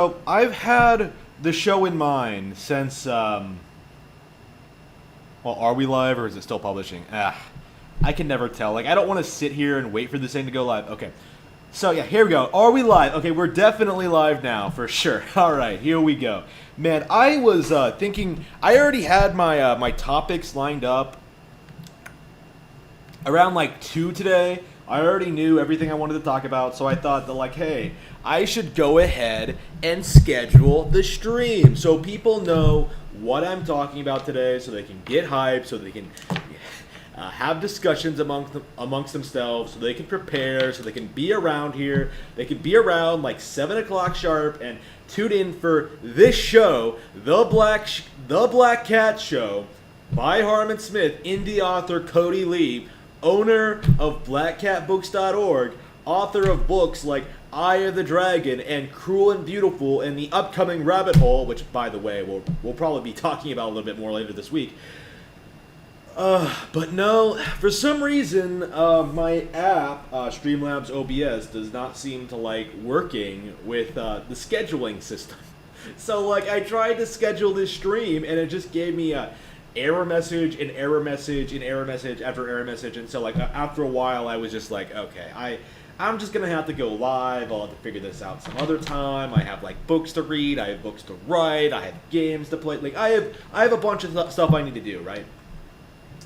So I've had the show in mind since. Well, are we live or is it still publishing? I can never tell. Like, I don't want to sit here and wait for this thing to go live. Okay. So yeah, here we go. Are we live? Okay, we're definitely live now for sure. All right, here we go. Man, I was thinking. I already had my my topics lined up around like 2 today. I already knew everything I wanted to talk about, so I thought that like, hey, I should go ahead and schedule the stream so people know what I'm talking about today, so they can get hyped, so they can have discussions amongst themselves, so they can prepare, so they can be around here. They can be around like 7 o'clock sharp and tune in for this show, The Black Cat Show, by Harmon Smith, indie author Cody Lee, owner of blackcatbooks.org, author of books like Eye of the Dragon and Cruel and Beautiful and the upcoming Rabbit Hole, which, by the way, we'll probably be talking about a little bit more later this week. But no, for some reason, my app, Streamlabs OBS, does not seem to like working with the scheduling system. So, like, I tried to schedule this stream, and it just gave me a error message and error message and error message after error message, and so, like, after a while, I was just like, okay, I'm just gonna have to go live. I'll have to figure this out some other time. I have like books to read. I have books to write. I have games to play. Like I have a bunch of stuff I need to do, right?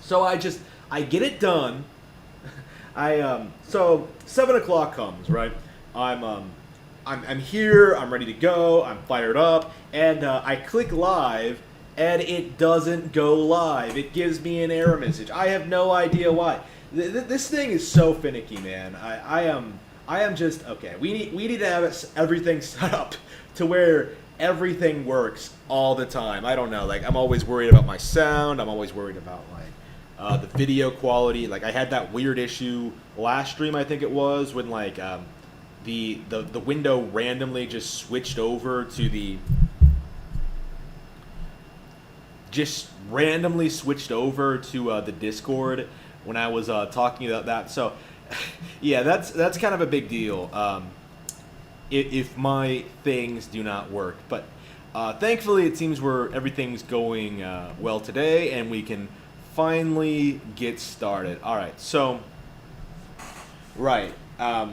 So I get it done. So 7 o'clock comes, right? I'm here. I'm ready to go. I'm fired up, and I click live, and it doesn't go live. It gives me an error message. I have no idea why. This thing is so finicky, man. I am just okay. We need to have everything set up to where everything works all the time. I don't know. Like, I'm always worried about my sound. I'm always worried about like the video quality. Like, I had that weird issue last stream, I think it was, when like the window randomly just switched over to the Discord when I was talking about that. So, yeah, that's kind of a big deal if my things do not work. But thankfully, it seems everything's going well today, and we can finally get started. All right, so, right. I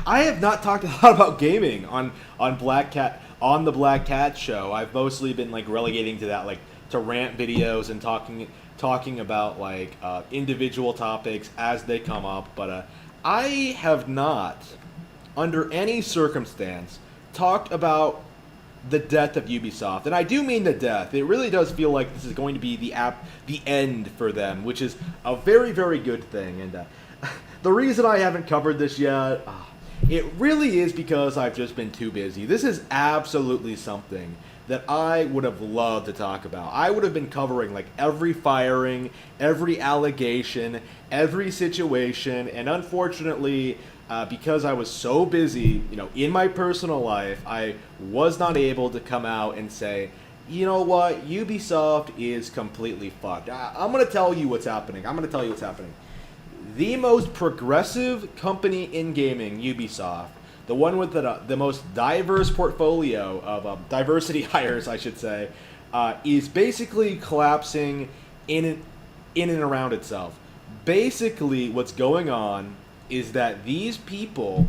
have not talked a lot about gaming on the Black Cat Show. I've mostly been like relegating to that, like to rant videos and talking about like individual topics as they come up, but I have not, under any circumstance, talked about the death of Ubisoft, and I do mean the death. It really does feel like this is going to be the end for them, which is a very, very good thing. And the reason I haven't covered this yet, it really is because I've just been too busy. This is absolutely something that I would have loved to talk about. I would have been covering like every firing, every allegation, every situation, and unfortunately, because I was so busy, in my personal life, I was not able to come out and say, you know what, Ubisoft is completely fucked. I'm going to tell you what's happening. The most progressive company in gaming, Ubisoft, the one with the most diverse portfolio of diversity hires, I should say, is basically collapsing in and around itself. Basically, what's going on is that these people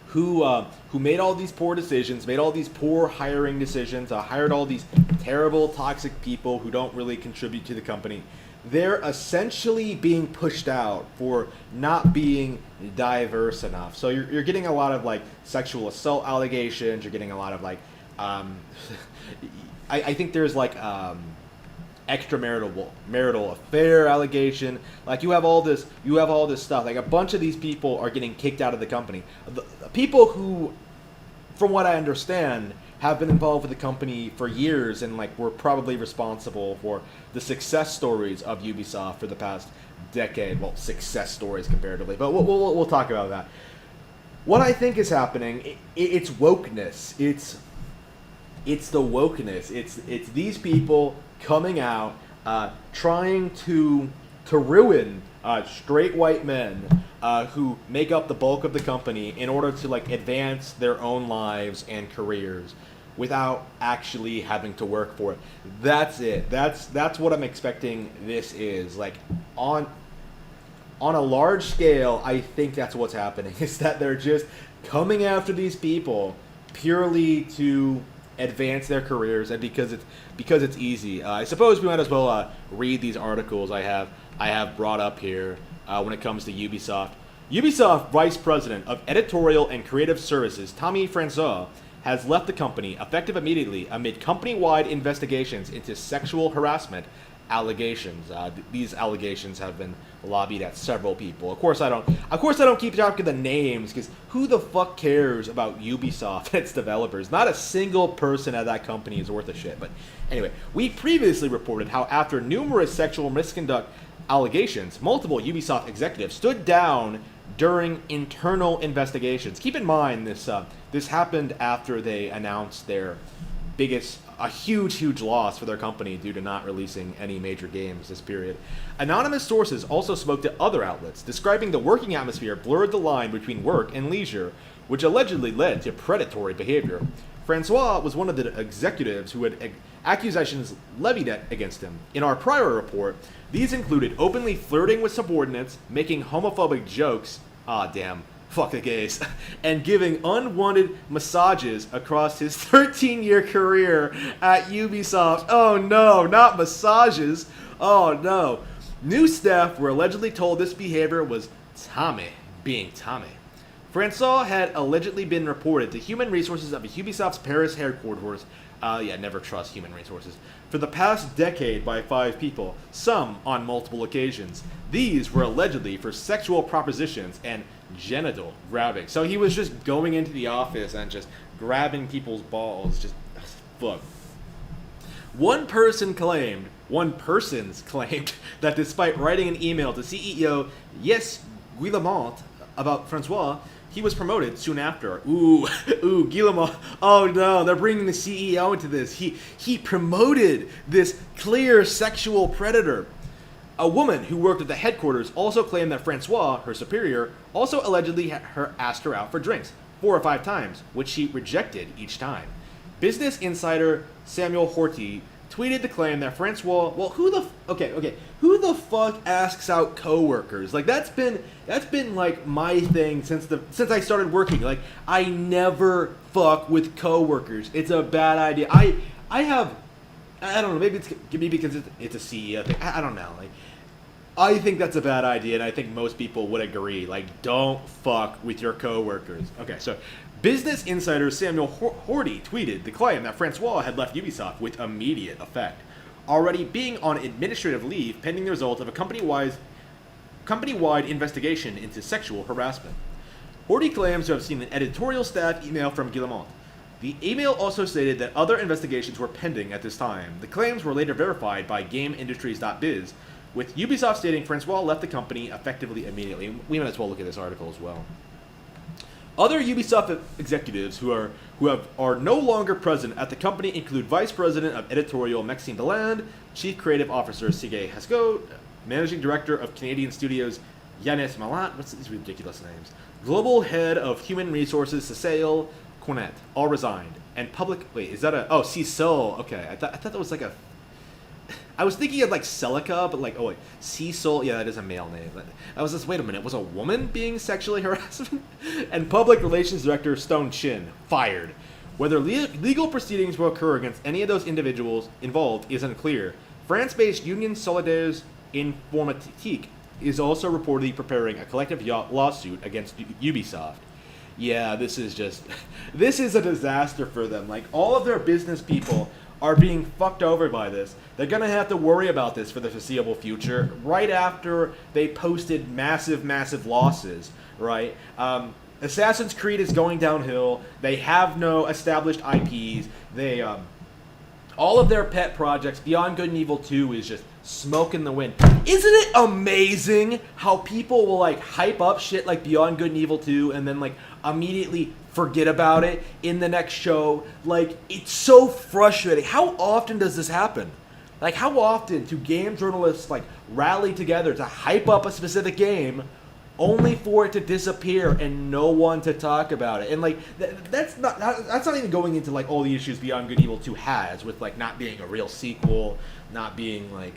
who made all these poor decisions, made all these poor hiring decisions, hired all these terrible, toxic people who don't really contribute to the company, they're essentially being pushed out for not being diverse enough. So you're getting a lot of like sexual assault allegations. You're getting a lot of like, I think there's like extramarital affair allegation. Like you have all this stuff. Like a bunch of these people are getting kicked out of the company. The people who, from what I understand, have been involved with the company for years and like were probably responsible for the success stories of Ubisoft for the past decade. Well, success stories comparatively, but we'll talk about that. What I think is happening, it's wokeness. It's the wokeness. It's these people coming out, trying to ruin straight white men who make up the bulk of the company in order to like advance their own lives and careers without actually having to work for it. That's it. That's what I'm expecting this is. Like on a large scale, I think that's what's happening. Is that they're just coming after these people purely to advance their careers and because it's easy. I suppose we might as well read these articles I have brought up here when it comes to Ubisoft. Ubisoft Vice President of Editorial and Creative Services Tommy Francois has left the company effective immediately amid company-wide investigations into sexual harassment allegations. These allegations have been lobbied at several people. Of course I don't keep track of the names because who the fuck cares about Ubisoft and its developers? Not a single person at that company is worth a shit. But anyway, we previously reported how after numerous sexual misconduct allegations, multiple Ubisoft executives stood down during internal investigations. Keep in mind this happened after they announced their a huge loss for their company due to not releasing any major games this period. Anonymous sources also spoke to other outlets, describing the working atmosphere blurred the line between work and leisure, which allegedly led to predatory behavior. Francois was one of the executives who had accusations levied against him. In our prior report, these included openly flirting with subordinates, making homophobic jokes, fuck the gays, and giving unwanted massages across his 13-year career at Ubisoft. Oh no, not massages. Oh no. New staff were allegedly told this behavior was Tommy being Tommy. Francois had allegedly been reported to human resources of Ubisoft's Paris headquarters. Never trust human resources. For the past decade by 5 people, some on multiple occasions. These were allegedly for sexual propositions and genital grabbing. So he was just going into the office and just grabbing people's balls. Just, fuck. One person's claimed that despite writing an email to CEO Guillemot about Francois, he was promoted soon after. Guillemot. Oh no, they're bringing the CEO into this. He promoted this clear sexual predator. A woman who worked at the headquarters also claimed that Francois, her superior, also allegedly asked her out for drinks 4 or 5 times, which she rejected each time. Business insider Samuel Horty tweeted the claim that Francois, well, who the fuck asks out coworkers? Like that's been like my thing since I started working. Like I never fuck with coworkers. It's a bad idea. I don't know. Maybe because it's a CEO thing. I don't know. Like I think that's a bad idea, and I think most people would agree. Like don't fuck with your coworkers. Okay, so. Business insider Samuel Horty tweeted the claim that Francois had left Ubisoft with immediate effect, already being on administrative leave pending the result of a company-wide investigation into sexual harassment. Horty claims to have seen an editorial staff email from Guillemot. The email also stated that other investigations were pending at this time. The claims were later verified by GameIndustries.biz, with Ubisoft stating Francois left the company effectively immediately. We might as well look at this article as well. Other Ubisoft executives who are no longer present at the company include Vice President of Editorial Maxime Deland, Chief Creative Officer Sergei Haskot, Managing Director of Canadian Studios Yanis Malat, what's these ridiculous names? Global Head of Human Resources Cecile Cornet, all resigned. And Cecile, okay, I thought that was like a... I was thinking of like Celica, but like, Cecil, yeah, that is a male name. I was just, wait a minute, was a woman being sexually harassed? And Public Relations Director Stone Chin, fired. Whether legal proceedings will occur against any of those individuals involved is unclear. France-based Union Solidaires Informatique is also reportedly preparing a collective lawsuit against Ubisoft. Yeah, this is a disaster for them. Like, all of their business people are being fucked over by this. They're going to have to worry about this for the foreseeable future, right after they posted massive losses, right? Assassin's Creed is going downhill. They have no established IPs. All of their pet projects, Beyond Good and Evil 2 is just smoke in the wind. Isn't it amazing how people will like hype up shit like Beyond Good and Evil 2 and then like immediately forget about it in the next show? Like, it's so frustrating. How often does this happen? Like, how often do game journalists like rally together to hype up a specific game only for it to disappear and no one to talk about it. And like that's not even going into like all the issues Beyond Good and Evil 2 has with like not being a real sequel, not being like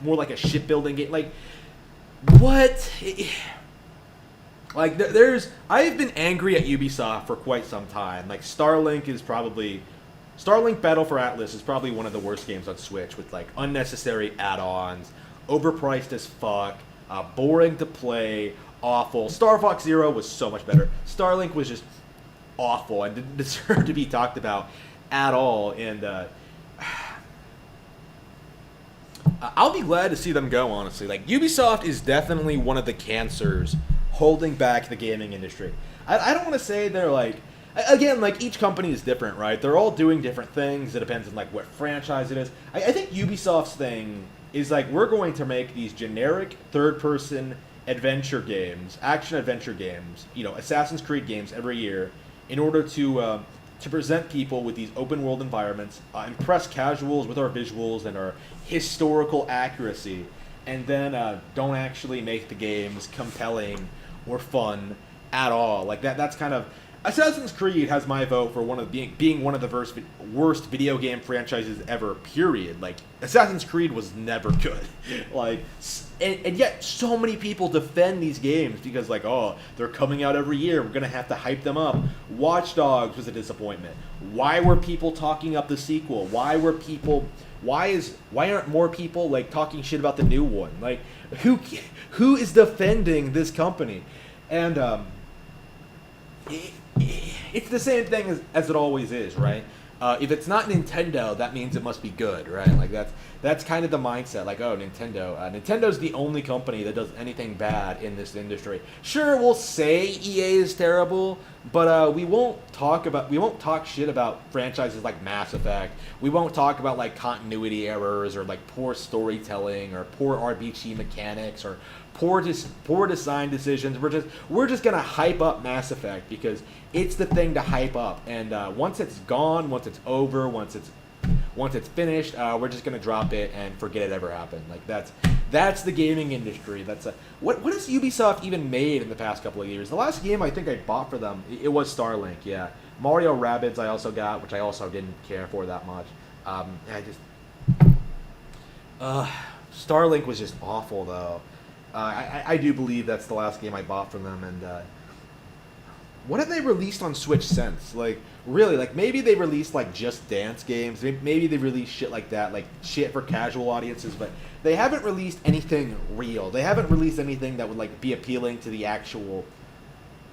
more like a shipbuilding game. Like what? Like I've been angry at Ubisoft for quite some time. Like Starlink Battle for Atlas is probably one of the worst games on Switch with like unnecessary add-ons, overpriced as fuck, boring to play, awful. Star Fox Zero was so much better. Starlink was just awful and didn't deserve to be talked about at all. And I'll be glad to see them go, honestly. Like, Ubisoft is definitely one of the cancers holding back the gaming industry. I don't want to say they're like... Again, like, each company is different, right? They're all doing different things. It depends on, like, what franchise it is. I think Ubisoft's thing is, like, we're going to make these generic third-person adventure games, action-adventure games, you know, Assassin's Creed games every year in order to present people with these open-world environments, impress casuals with our visuals and our historical accuracy, and then don't actually make the games compelling or fun at all. Like, that's kind of... Assassin's Creed has my vote for being one of the worst video game franchises ever, period. Like, Assassin's Creed was never good. Like, and yet so many people defend these games because, like, oh, they're coming out every year, we're going to have to hype them up. Watch Dogs was a disappointment. Why were people talking up the sequel? Why aren't more people, like, talking shit about the new one? Like, who is defending this company? And, it's the same thing as it always is, right? If it's not Nintendo, that means it must be good, right? Like that's kind of the mindset. Like, oh, Nintendo. Nintendo's the only company that does anything bad in this industry. Sure, we'll say EA is terrible, but we won't talk shit about franchises like Mass Effect. We won't talk about like continuity errors or like poor storytelling or poor RPG mechanics or poor design decisions. We're just gonna hype up Mass Effect because it's the thing to hype up. And once it's gone, once it's over, once it's finished, we're just gonna drop it and forget it ever happened. Like that's the gaming industry. What has Ubisoft even made in the past couple of years? The last game I think I bought for them, it was Starlink. Yeah, Mario Rabbids I also got, which I also didn't care for that much. Starlink was just awful though. I do believe that's the last game I bought from them, and what have they released on Switch since? Like, really, like, maybe they released, like, Just Dance games, maybe they released shit like that, like, shit for casual audiences, but they haven't released anything real. They haven't released anything that would, like, be appealing to the actual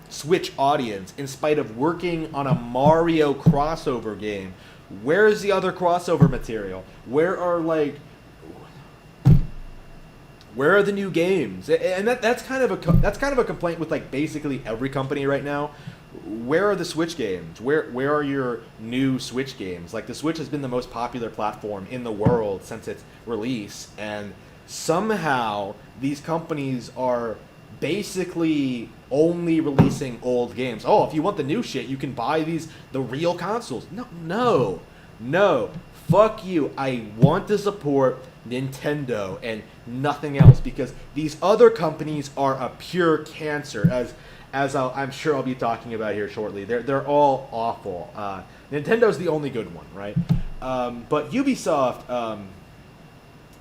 Switch audience, in spite of working on a Mario crossover game. Where's the other crossover material? Where are the new games? And that's kind of a complaint with like basically every company right now. Where are the Switch games? Where are your new Switch games? Like, the Switch has been the most popular platform in the world since its release, and somehow these companies are basically only releasing old games. Oh, if you want the new shit, you can buy the real consoles. No. Fuck you. I want to support Nintendo and nothing else, because these other companies are a pure cancer, as I'm sure I'll be talking about here shortly. They're all awful. Nintendo's the only good one, right? But Ubisoft,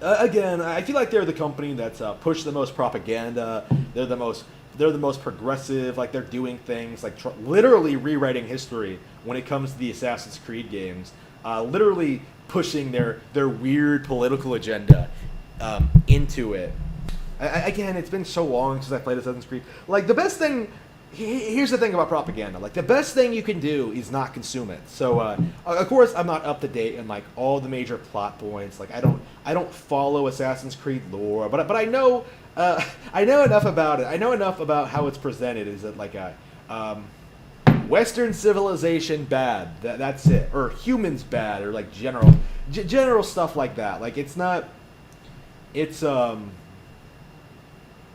again, I feel like they're the company that's pushed the most propaganda. They're the most progressive. Like, they're doing things like literally rewriting history when it comes to the Assassin's Creed games. Literally pushing their weird political agenda into it. Again, it's been so long since I played Assassin's Creed. Like, the best thing... Here's the thing about propaganda. Like, the best thing you can do is not consume it. So, of course, I'm not up to date in, like, all the major plot points. Like, I don't follow Assassin's Creed lore, but I know enough about it. I know enough about how it's presented. Is it like a... Western civilization bad, that's it. Or humans bad, or like general stuff like that. Like, it's not, it's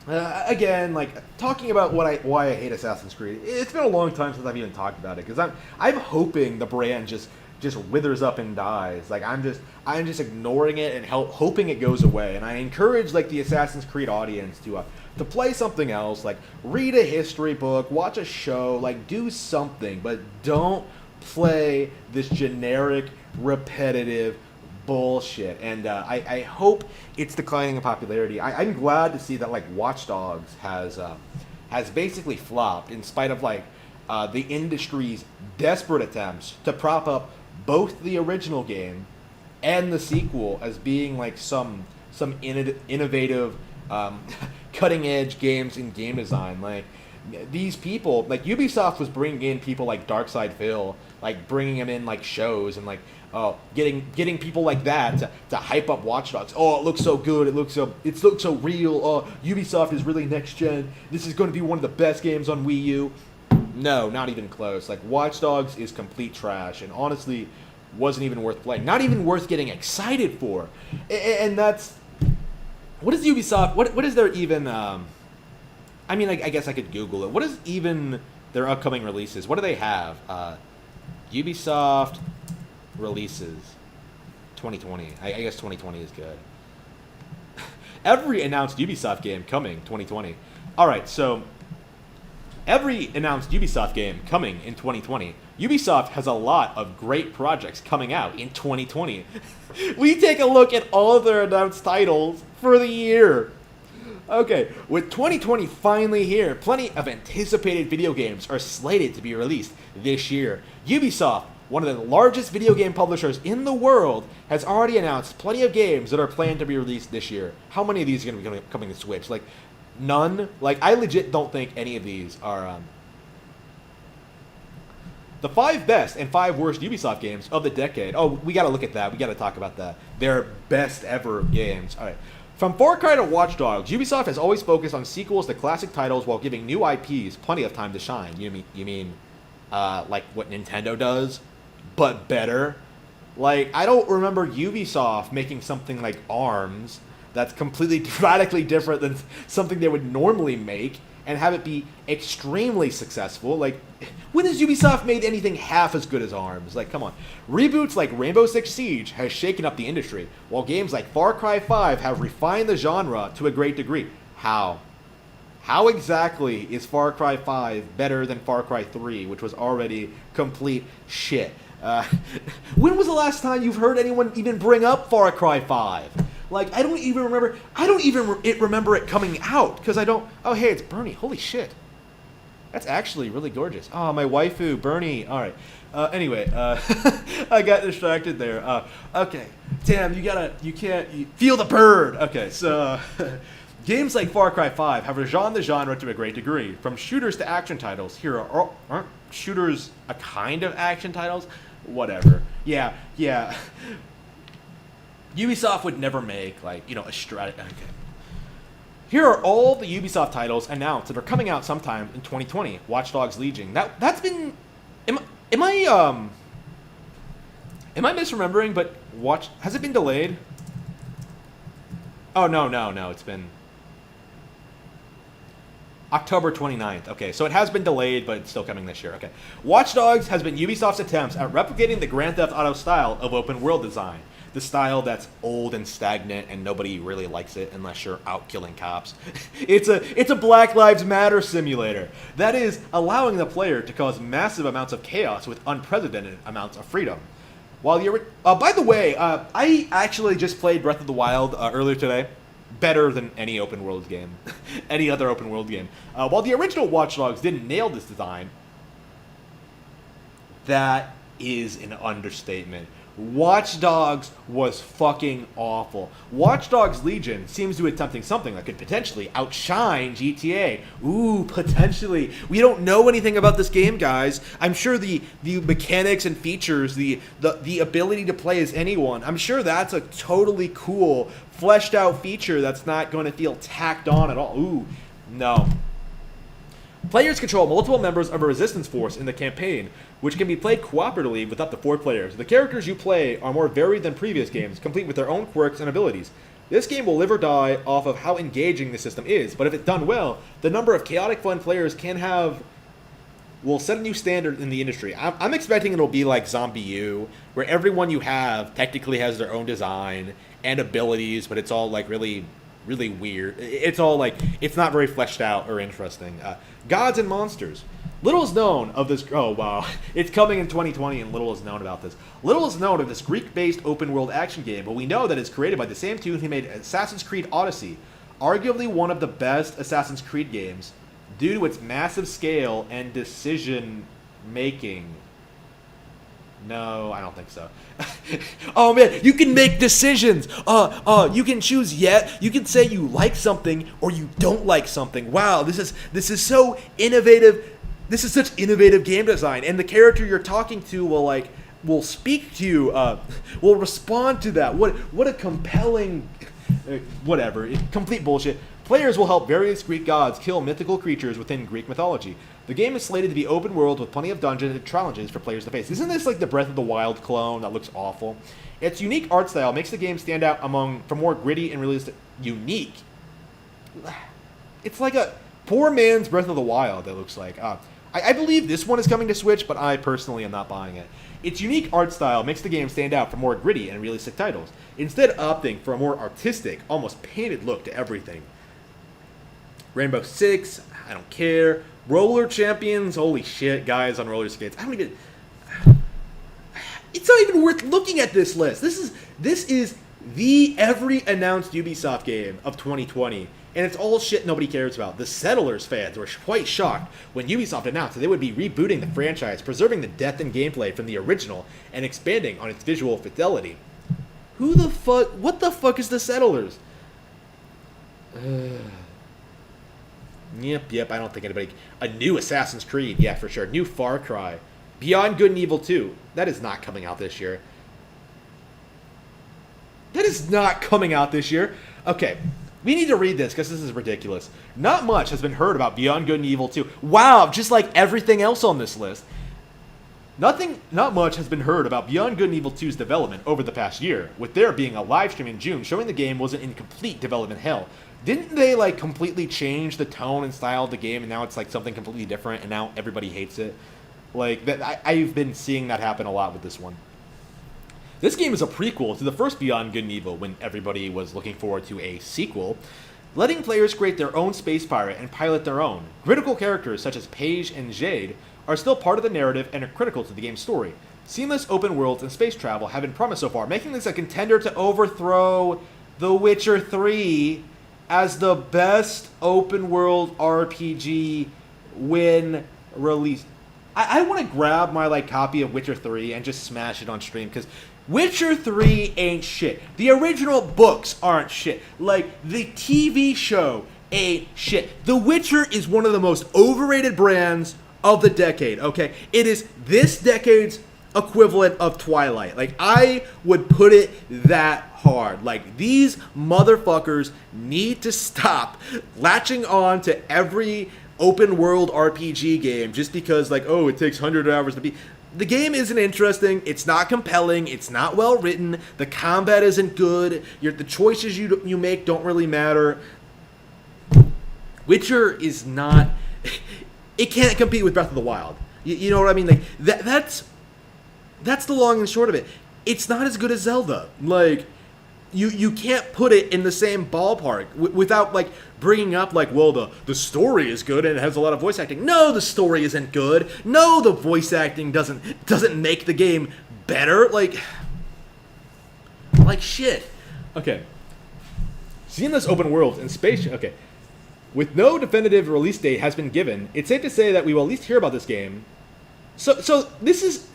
again, like, talking about why I hate Assassin's Creed. It's been a long time since I've even talked about it, because I'm hoping the brand just withers up and dies. Like, I'm just ignoring it and hoping it goes away. And I encourage, like, the Assassin's Creed audience to to play something else, like read a history book, watch a show, like do something, but don't play this generic, repetitive bullshit. And I hope it's declining in popularity. I'm glad to see that like Watch Dogs has basically flopped in spite of like the industry's desperate attempts to prop up both the original game and the sequel as being like some innovative, cutting edge games in game design. Like these people, like Ubisoft was bringing in people like Darkside Phil, like bringing them in like shows and like getting people like that to hype up Watch Dogs. Oh, it looks so good. It looks so real. Oh, Ubisoft is really next gen. This is going to be one of the best games on Wii U. No, not even close. Like Watch Dogs is complete trash, and honestly, wasn't even worth playing. Not even worth getting excited for. And that's what is Ubisoft? What is their even? I mean, I guess I could Google it. What is even their upcoming releases? What do they have? Ubisoft releases 2020. I guess 2020 is good. Every announced Ubisoft game coming 2020. All right, so every announced Ubisoft game coming in 2020. Ubisoft has a lot of great projects coming out in 2020. We take a look at all of their announced titles for the year. Okay, with 2020 finally here, plenty of anticipated video games are slated to be released this year. Ubisoft, one of the largest video game publishers in the world, has already announced plenty of games that are planned to be released this year. How many of these are going to be coming to Switch? Like, none. Like, I legit don't think any of these are the 5 best and 5 worst Ubisoft games of the decade. Oh, we got to look at that. We got to talk about that. Their best ever games. All right. From Far Cry to Watch Dogs, Ubisoft has always focused on sequels to classic titles while giving new IPs plenty of time to shine. You mean like what Nintendo does, but better? Like, I don't remember Ubisoft making something like ARMS that's completely radically different than something they would normally make and have it be extremely successful. Like, when has Ubisoft made anything half as good as ARMS? Like, come on. Reboots like Rainbow Six Siege has shaken up the industry, while games like Far Cry 5 have refined the genre to a great degree. How? How exactly is Far Cry 5 better than Far Cry 3, which was already complete shit? When was the last time you've heard anyone even bring up Far Cry 5? Like, I don't even remember it coming out, because I don't... Oh, hey, it's Bernie. Holy shit. That's actually really gorgeous. Oh, my waifu, Bernie. All right. Anyway, I got distracted there. Okay. Damn, you feel the bird. Okay, so... games like Far Cry 5 have refined the genre to a great degree. From shooters to action titles. Here aren't shooters a kind of action titles? Whatever. Yeah. Ubisoft would never make, like, a strategy. Okay. Here are all the Ubisoft titles announced that are coming out sometime in 2020. Watch Dogs Legion. That's been... Am I misremembering, but has it been delayed? Oh, no. It's been October 29th. Okay, so it has been delayed, but it's still coming this year. Okay. Watch Dogs has been Ubisoft's attempts at replicating the Grand Theft Auto style of open world design. The style that's old and stagnant and nobody really likes it unless you're out killing cops. It's a Black Lives Matter simulator. That is allowing the player to cause massive amounts of chaos with unprecedented amounts of freedom. While by the way, I actually just played Breath of the Wild earlier today. Better than any open world game. Any other open world game. While the original Watch Dogs didn't nail this design, that is an understatement. Watch Dogs was fucking awful. Watch Dogs Legion seems to be attempting something that could potentially outshine GTA. Ooh, potentially. We don't know anything about this game, guys. I'm sure the mechanics and features, the ability to play as anyone, I'm sure that's a totally cool, fleshed out feature that's not going to feel tacked on at all. Ooh, no. Players control multiple members of a resistance force in the campaign, which can be played cooperatively with up to 4 players. The characters you play are more varied than previous games, complete with their own quirks and abilities. This game will live or die off of how engaging the system is, but if it's done well, the number of chaotic fun players will set a new standard in the industry. I'm expecting it'll be like Zombie U, where everyone you have technically has their own design and abilities, but it's all like really really weird. It's all like, it's not very fleshed out or interesting. Gods and Monsters. Little is known of this. Oh, wow. It's coming in 2020, and little is known about this. Little is known of this Greek-based open-world action game, but we know that it's created by the same team who made Assassin's Creed Odyssey, arguably one of the best Assassin's Creed games, due to its massive scale and decision-making. No, I don't think so. Oh man, you can make decisions. You can choose you can say you like something or you don't like something. Wow, this is so innovative. This is such innovative game design, and the character you're talking to will speak to you, will respond to that. What a compelling, whatever, complete bullshit. Players will help various Greek gods kill mythical creatures within Greek mythology. The game is slated to be open world with plenty of dungeons and challenges for players to face. Isn't this like the Breath of the Wild clone that looks awful? Its unique art style makes the game stand out for more gritty and realistic. Unique. It's like a poor man's Breath of the Wild, it looks like. I believe this one is coming to Switch, but I personally am not buying it. Its unique art style makes the game stand out for more gritty and realistic titles, instead opting for a more artistic, almost painted look to everything. Rainbow Six, I don't care. Roller Champions, holy shit, guys on roller skates. I don't even... It's not even worth looking at this list. This is the every announced Ubisoft game of 2020, and it's all shit nobody cares about. The Settlers fans were quite shocked when Ubisoft announced that they would be rebooting the franchise, preserving the depth and gameplay from the original, and expanding on its visual fidelity. What the fuck is the Settlers? Yep, I don't think anybody... A new Assassin's Creed, yeah, for sure. New Far Cry. Beyond Good and Evil 2. That is not coming out this year. That is not coming out this year. Okay, we need to read this because this is ridiculous. Not much has been heard about Beyond Good and Evil 2. Wow, just like everything else on this list. Not much has been heard about Beyond Good and Evil 2's development over the past year, with there being a live stream in June showing the game wasn't in complete development hell. Didn't they like completely change the tone and style of the game, and now it's like something completely different, and now everybody hates it? Like that, I've been seeing that happen a lot with this one. This game is a prequel to the first Beyond Good and Evil, when everybody was looking forward to a sequel, letting players create their own space pirate and pilot their own. Critical characters such as Paige and Jade are still part of the narrative and are critical to the game's story. Seamless open worlds and space travel have been promised so far, making this a contender to overthrow The Witcher 3 as the best open world RPG when released. I want to grab my copy of Witcher 3 and just smash it on stream, because Witcher 3 ain't shit. The original books aren't shit. Like, the TV show ain't shit. The Witcher is one of the most overrated brands of the decade, okay? It is this decade's equivalent of Twilight. Like, I would put it that hard. Like, these motherfuckers need to stop latching on to every open world RPG game just because, like, oh, it takes 100 hours to beat. The game isn't interesting, it's not compelling, it's not well written, the combat isn't good, the choices you make don't really matter. Witcher is not... It can't compete with Breath of the Wild. You know what I mean? Like, that's the long and short of it. It's not as good as Zelda. Like, you can't put it in the same ballpark without, like, bringing up, like, well, the story is good and it has a lot of voice acting. No, the story isn't good. No, the voice acting doesn't make the game better. Like shit. Okay. Seamless open worlds and space... Okay. With no definitive release date has been given, it's safe to say that we will at least hear about this game. So this is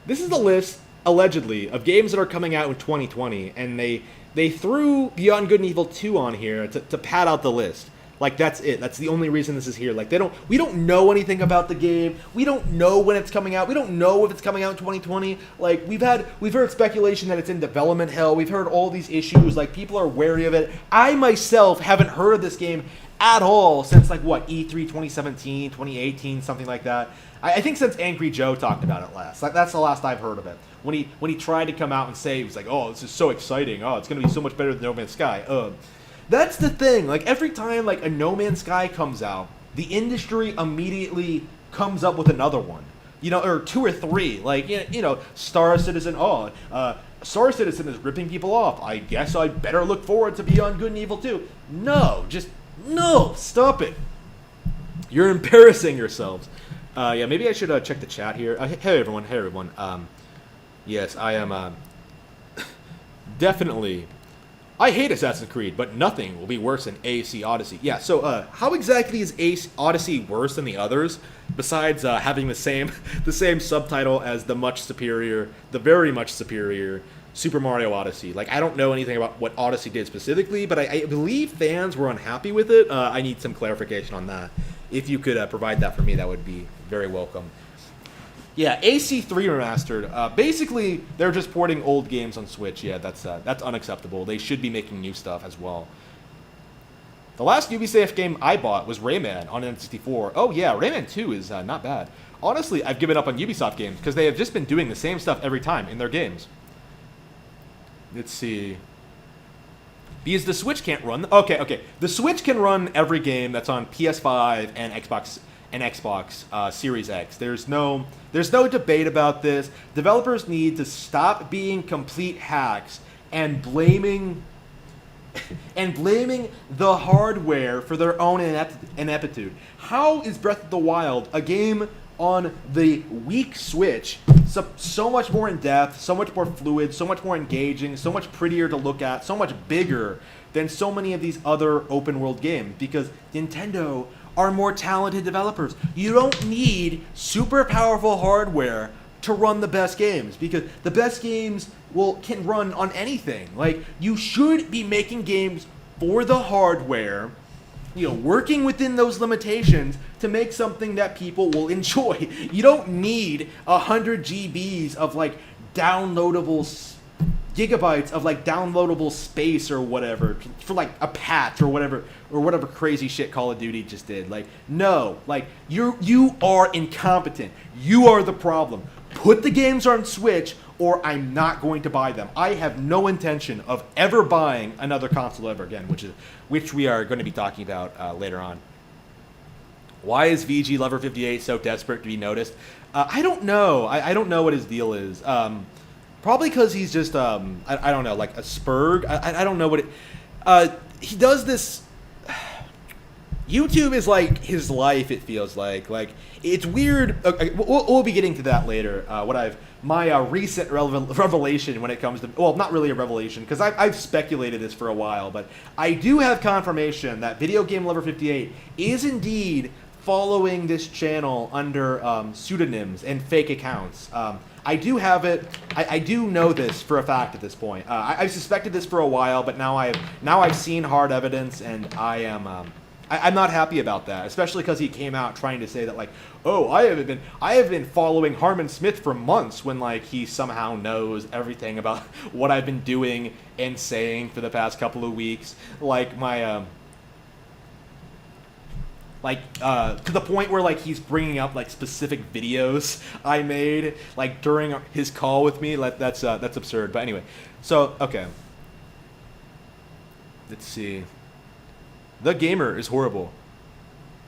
the list, allegedly, of games that are coming out in 2020, and they threw Beyond Good and Evil 2 on here to pad out the list. Like, that's it. That's the only reason this is here. Like, we don't know anything about the game. We don't know when it's coming out. We don't know if it's coming out in 2020. Like, we've heard speculation that it's in development hell. We've heard all these issues. Like, people are wary of it. I myself haven't heard of this game at all since, like, what, E3 2017, 2018, something like that. I think since Angry Joe talked about it last. Like, that's the last I've heard of it. When he tried to come out and say, he was like, oh, this is so exciting. Oh, it's going to be so much better than No Man's Sky. That's the thing. Like, every time, like, a No Man's Sky comes out, the industry immediately comes up with another one. You know, or two or three. Like, you know, Star Citizen, Star Citizen is ripping people off. I guess I better look forward to Beyond Good and Evil 2. No, just no, stop it. You're embarrassing yourselves. Yeah, maybe I should check the chat here. Hey everyone. Yes, I am definitely. I hate Assassin's Creed, but nothing will be worse than AC Odyssey. Yeah, so how exactly is Ace Odyssey worse than the others, besides having the same subtitle as the very much superior Super Mario Odyssey? Like, I don't know anything about what Odyssey did specifically, but I believe fans were unhappy with it. I need some clarification on that. If you could provide that for me, that would be very welcome. Yeah, AC3 remastered. Basically, they're just porting old games on Switch. Yeah, that's unacceptable. They should be making new stuff as well. The last Ubisoft game I bought was Rayman on N64. Oh yeah, Rayman 2 is not bad. Honestly, I've given up on Ubisoft games because they have just been doing the same stuff every time in their games. Let's see. Because the Switch can't run. Okay. The Switch can run every game that's on PS5 and Xbox Series X. There's no debate about this. Developers need to stop being complete hacks and blaming the hardware for their own ineptitude. How is Breath of the Wild, a game on the weak Switch, so much more in depth, so much more fluid, so much more engaging, so much prettier to look at, so much bigger than so many of these other open world games? Because Nintendo are more talented developers. You don't need super powerful hardware to run the best games, because the best games can run on anything. Like, you should be making games for the hardware, working within those limitations to make something that people will enjoy. You don't need 100 GBs of gigabytes of downloadable space or whatever for a patch or whatever crazy shit Call of Duty just did. No, you are incompetent. You are the problem. Put the games on Switch, or I'm not going to buy them. I have no intention of ever buying another console ever again, which we are going to be talking about later on. Why is Videogamelover58 so desperate to be noticed? I don't know. I don't know what his deal is. Probably because he's just, I don't know, like a spurg. I don't know what it... he does this... YouTube is like his life, it feels like. It's weird. Okay, we'll be getting to that later. My recent revelation when it comes to... Well, not really a revelation, because I've speculated this for a while, but I do have confirmation that Videogamelover58 is indeed following this channel under pseudonyms and fake accounts. I do have it. I do know this for a fact at this point. I've suspected this for a while, but now I've seen hard evidence, and I'm not happy about that, especially because he came out trying to say that I have been following Harmon Smith for months, when he somehow knows everything about what I've been doing and saying for the past couple of weeks, to the point where he's bringing up specific videos I made during his call with me. That's absurd. But anyway, so okay, let's see. The Gamer is horrible.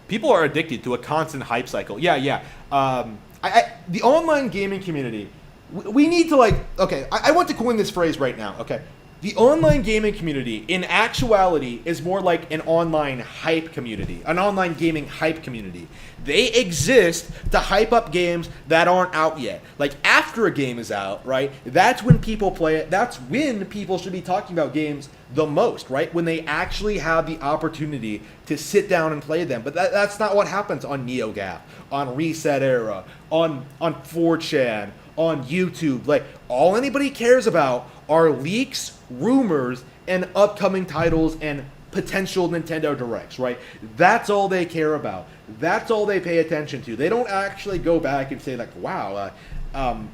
People are addicted to a constant hype cycle. Yeah. The online gaming community, we need to okay, I want to coin this phrase right now, okay? The online gaming community, in actuality, is more like an online hype community, an online gaming hype community. They exist to hype up games that aren't out yet. After a game is out, right, that's when people play it. That's when people should be talking about games the most, right? When they actually have the opportunity to sit down and play them. But that's not what happens on NeoGAF, on Reset Era, on 4chan, on YouTube. All anybody cares about are leaks, rumors, and upcoming titles and potential Nintendo Directs, right? That's all they care about. That's all they pay attention to. They don't actually go back and say wow,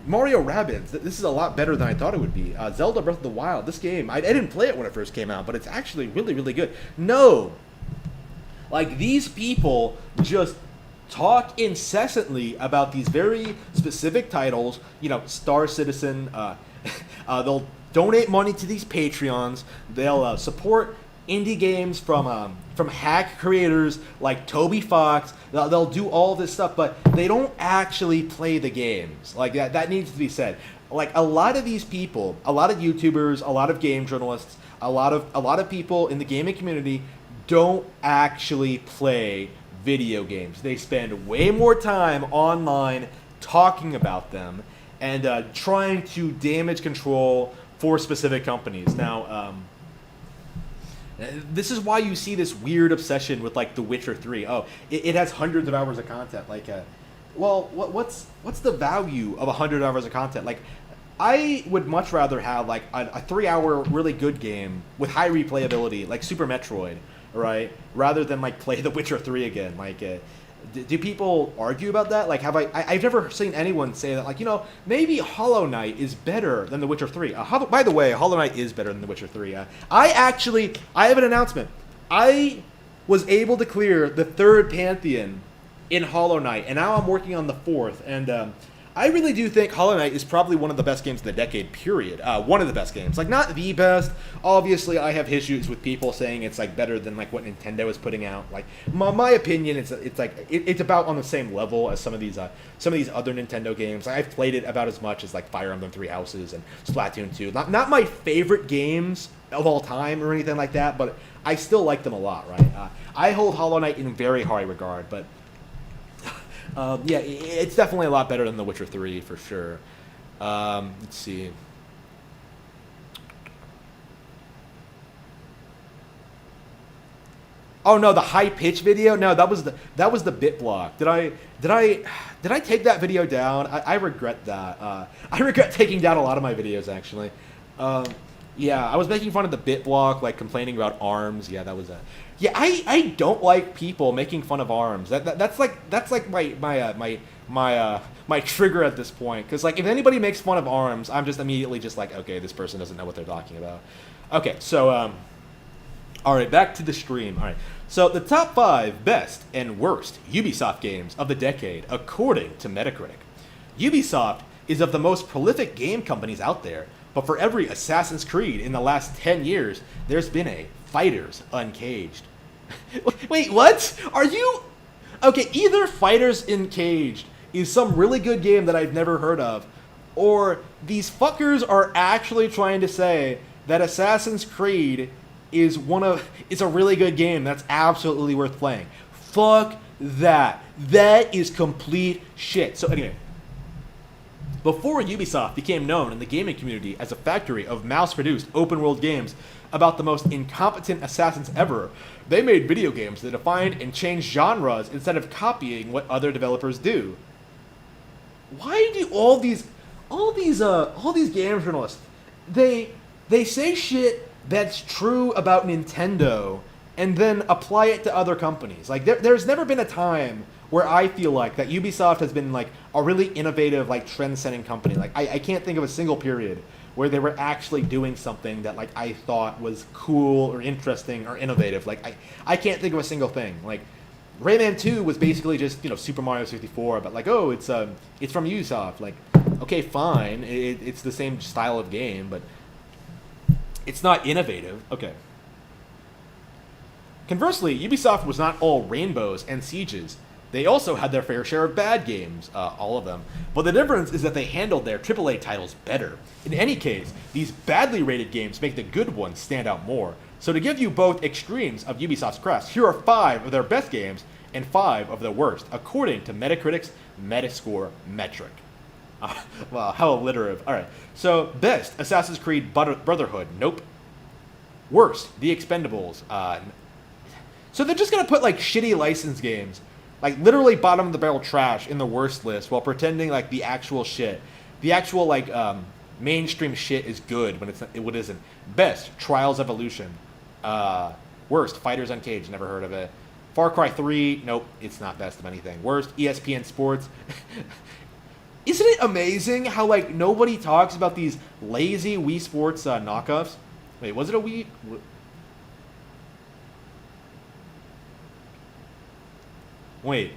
Mario Rabbids, this is a lot better than I thought it would be. Zelda Breath of the Wild, this game, I didn't play it when it first came out, but it's actually really, really good. No. These people just talk incessantly about these very specific titles, Star Citizen, they'll donate money to these Patreons, they'll support indie games from hack creators like Toby Fox. They'll do all this stuff, but they don't actually play the games. That needs to be said. like a lot of these people, a lot of YouTubers, a lot of game journalists, a lot of people in the gaming community don't actually play video games. They spend way more time online talking about them and trying to damage control for specific companies. Now, this is why you see this weird obsession with like The Witcher 3. Oh, it has hundreds of hours of content. Like, well, what's the value of 100 hours of content? Like, I would much rather have like a 3 hour really good game with high replayability, like Super Metroid, right? Rather than like play The Witcher 3 again. Like, do people argue about that? Like, I've never seen anyone say that, like, maybe Hollow Knight is better than The Witcher 3. By the way, Hollow Knight is better than The Witcher 3. I have an announcement. I was able to clear the 3rd Pantheon in Hollow Knight, and now I'm working on the 4th, and I really do think Hollow Knight is probably one of the best games of the decade, period. One of the best games. Like, not the best. Obviously, I have issues with people saying it's, like, better than, like, what Nintendo is putting out. Like, my opinion, it's about on the same level as some of these other Nintendo games. I've played it about as much as, like, Fire Emblem Three Houses and Splatoon 2. Not my favorite games of all time or anything like that, but I still like them a lot, right? I hold Hollow Knight in very high regard, but yeah, it's definitely a lot better than The Witcher 3, for sure. Let's see. Oh no, the high pitch video? No, that was the bit block. Did I take that video down? I regret that. I regret taking down a lot of my videos, actually. Yeah, I was making fun of the bit block, like complaining about ARMS. Yeah, that was a. Yeah, I don't like people making fun of ARMS. That's like my trigger at this point. Because like if anybody makes fun of ARMS, I'm just immediately just like, okay, this person doesn't know what they're talking about. Okay, so all right, back to the stream. All right, so the top 5 best and worst Ubisoft games of the decade according to Metacritic. Ubisoft is of the most prolific game companies out there. But for every Assassin's Creed in the last 10 years, there's been a Fighters Uncaged. Wait, what? Are you... Okay, either Fighters Uncaged is some really good game that I've never heard of, or these fuckers are actually trying to say that Assassin's Creed is a really good game that's absolutely worth playing. Fuck that. That is complete shit. So anyway... Before Ubisoft became known in the gaming community as a factory of mass-produced open-world games about the most incompetent assassins ever, they made video games that defined and changed genres instead of copying what other developers do. Why do all these game journalists, they say shit that's true about Nintendo and then apply it to other companies? Like there's never been a time where I feel like that Ubisoft has been like a really innovative, like trend-setting company. Like I can't think of a single period where they were actually doing something that like I thought was cool or interesting or innovative. Like I can't think of a single thing. Like Rayman 2 was basically just Super Mario 64, but like it's from Ubisoft. Like okay, fine, it's the same style of game, but it's not innovative. Okay. Conversely, Ubisoft was not all rainbows and sieges. They also had their fair share of bad games, all of them. But the difference is that they handled their AAA titles better. In any case, these badly rated games make the good ones stand out more. So to give you both extremes of Ubisoft's crest, here are 5 of their best games and 5 of their worst, according to Metacritic's Metascore metric. Wow, how alliterative. Alright, so best, Assassin's Creed Brotherhood. Nope. Worst, The Expendables. So they're just gonna put like shitty licensed games, like literally bottom of the barrel trash in the worst list while pretending like the actual shit, the actual like mainstream shit is good when it isn't. Best, Trials Evolution. Worst, Fighters Uncaged, never heard of it. Far Cry 3, nope, it's not best of anything. Worst, ESPN Sports. Isn't it amazing how like nobody talks about these lazy Wii Sports knockoffs? Wait, was it a Wii? Wait,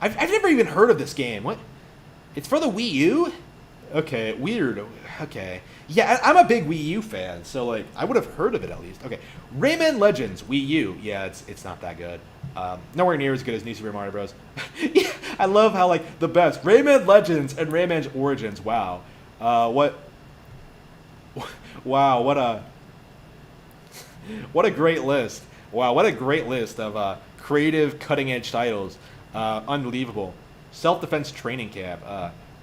I've never even heard of this game. What? It's for the Wii U? Okay, weird. Okay. Yeah, I'm a big Wii U fan, so like I would have heard of it at least. Okay, Rayman Legends Wii U. Yeah, it's not that good. Nowhere near as good as New Super Mario Bros. Yeah, I love how like the best Rayman Legends and Rayman's Origins. Wow. What? Wow, what a great list. Wow, what a great list of creative, cutting-edge titles. Unbelievable. Self-defense training camp.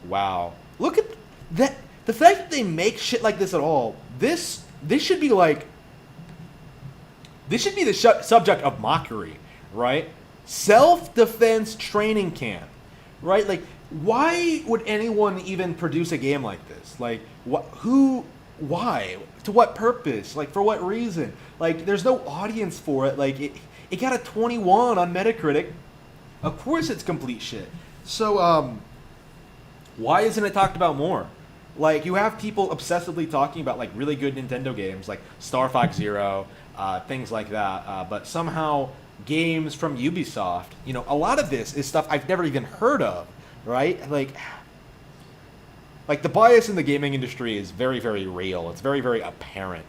Wow. Look at that. The fact that they make shit like this at all. This should be like. This should be the subject of mockery, right? Self-defense training camp, right? Like, why would anyone even produce a game like this? Like, who? Why? To what purpose? Like, for what reason? Like, there's no audience for it. Like, it got a 21 on Metacritic. Of course it's complete shit. So, why isn't it talked about more? Like, you have people obsessively talking about, like, really good Nintendo games, like Star Fox Zero, things like that. But somehow, games from Ubisoft, you know, a lot of this is stuff I've never even heard of, right? Like the bias in the gaming industry is very, very real. It's very, very apparent.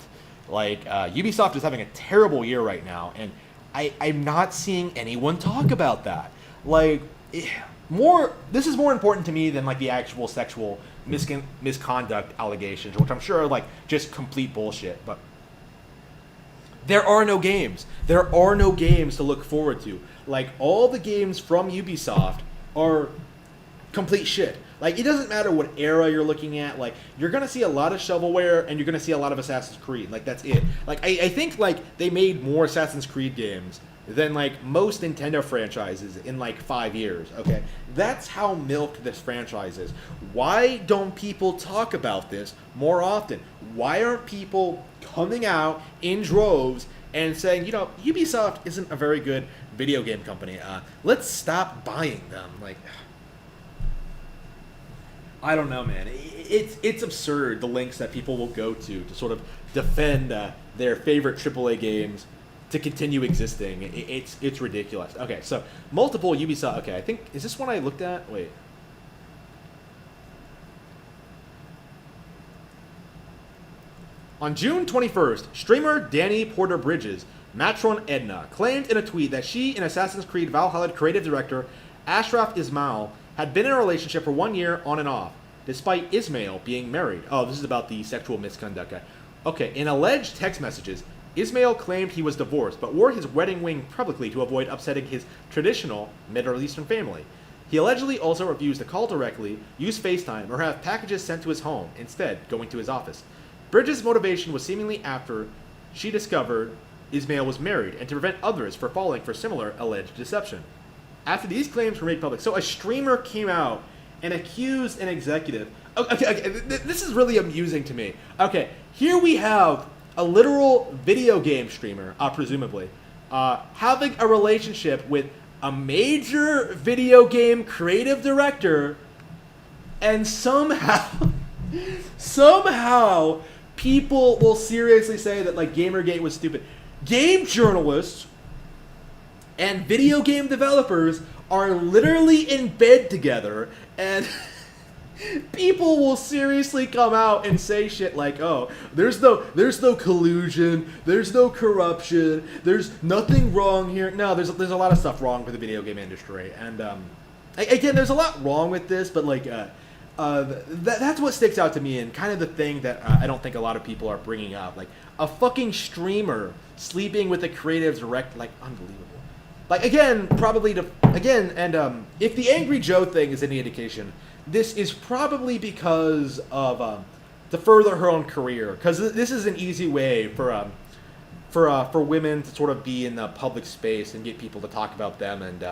Like, Ubisoft is having a terrible year right now, and I'm not seeing anyone talk about that. Like, this is more important to me than, like, the actual sexual misconduct allegations, which I'm sure are, like, just complete bullshit. But there are no games. There are no games to look forward to. Like, all the games from Ubisoft are complete shit. Like, it doesn't matter what era you're looking at. Like, you're going to see a lot of shovelware, and you're going to see a lot of Assassin's Creed. Like, that's it. Like, I think, like, they made more Assassin's Creed games than, like, most Nintendo franchises in, like, 5 years, okay? That's how milked this franchise is. Why don't people talk about this more often? Why aren't people coming out in droves and saying, you know, Ubisoft isn't a very good video game company. Let's stop buying them. Like, I don't know, man. It's absurd, the lengths that people will go to sort of defend their favorite AAA games to continue existing. It's ridiculous. Okay, so multiple Ubisoft. Okay, I think, is this one I looked at? Wait. On June 21st, streamer Danny Porter Bridges, Matron Edna, claimed in a tweet that she and Assassin's Creed Valhalla creative director Ashraf Ismail had been in a relationship for 1 year on and off, despite Ismail being married. Oh, this is about the sexual misconduct guy. Okay, in alleged text messages, Ismail claimed he was divorced, but wore his wedding ring publicly to avoid upsetting his traditional Middle Eastern family. He allegedly also refused to call directly, use FaceTime, or have packages sent to his home, instead going to his office. Bridges' motivation was seemingly after she discovered Ismail was married, and to prevent others from falling for similar alleged deception. After these claims were made public, so a streamer came out and accused an executive. Okay, this is really amusing to me. Okay, here we have a literal video game streamer, presumably, having a relationship with a major video game creative director, and somehow people will seriously say that, like, Gamergate was stupid. Game journalists and video game developers are literally in bed together, and people will seriously come out and say shit like, "Oh, there's no collusion, there's no corruption, there's nothing wrong here." No, there's a lot of stuff wrong with the video game industry, and again, there's a lot wrong with this, but like, that's what sticks out to me, and kind of the thing that I don't think a lot of people are bringing up, like a fucking streamer sleeping with a creative director, like, unbelievable. Like, again, if the Angry Joe thing is any indication, this is probably because of to further her own career, because this is an easy way for women to sort of be in the public space and get people to talk about them and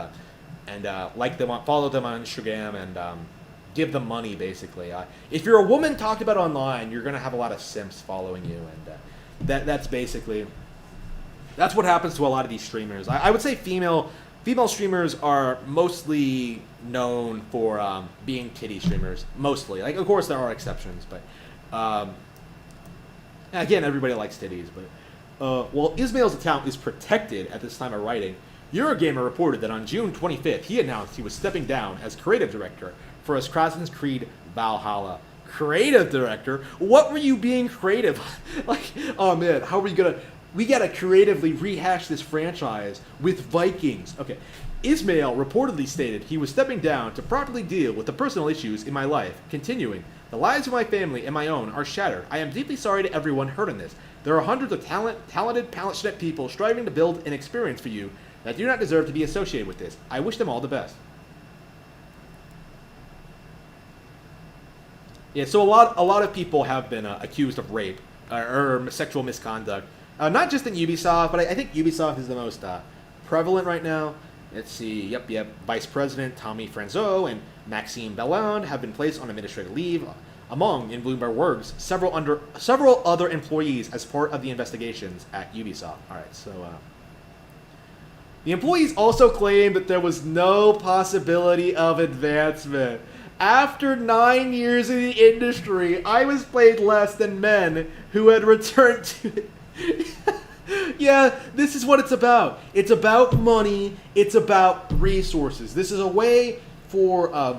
like them, follow them on Instagram, and give them money, basically. If you're a woman talked about online, you're gonna have a lot of simps following you, and that's what happens to a lot of these streamers. I would say female streamers are mostly known for being titty streamers. Mostly. Like, of course, there are exceptions, but again, everybody likes titties. But while Ismail's account is protected at this time of writing, Eurogamer reported that on June 25th, he announced he was stepping down as creative director for Assassin's Creed Valhalla. Creative director? What were you being creative? Like, oh man, how are we gonna... We gotta creatively rehash this franchise with Vikings. Okay. Ismail reportedly stated he was stepping down to properly deal with the personal issues in my life. Continuing, the lives of my family and my own are shattered. I am deeply sorry to everyone hurt in this. There are hundreds of talented, passionate people striving to build an experience for you that do not deserve to be associated with this. I wish them all the best. Yeah, so a lot of people have been accused of rape or sexual misconduct. Not just in Ubisoft, but I think Ubisoft is the most prevalent right now. Let's see. Yep. Vice President Tommy Franzo and Maxime Bellon have been placed on administrative leave, among, in Bloomberg words, several other employees as part of the investigations at Ubisoft. All right, so the employees also claimed that there was no possibility of advancement. After 9 years in the industry, I was paid less than men who had returned to it. Yeah, this is what it's about. It's about money. It's about resources. This is a way for a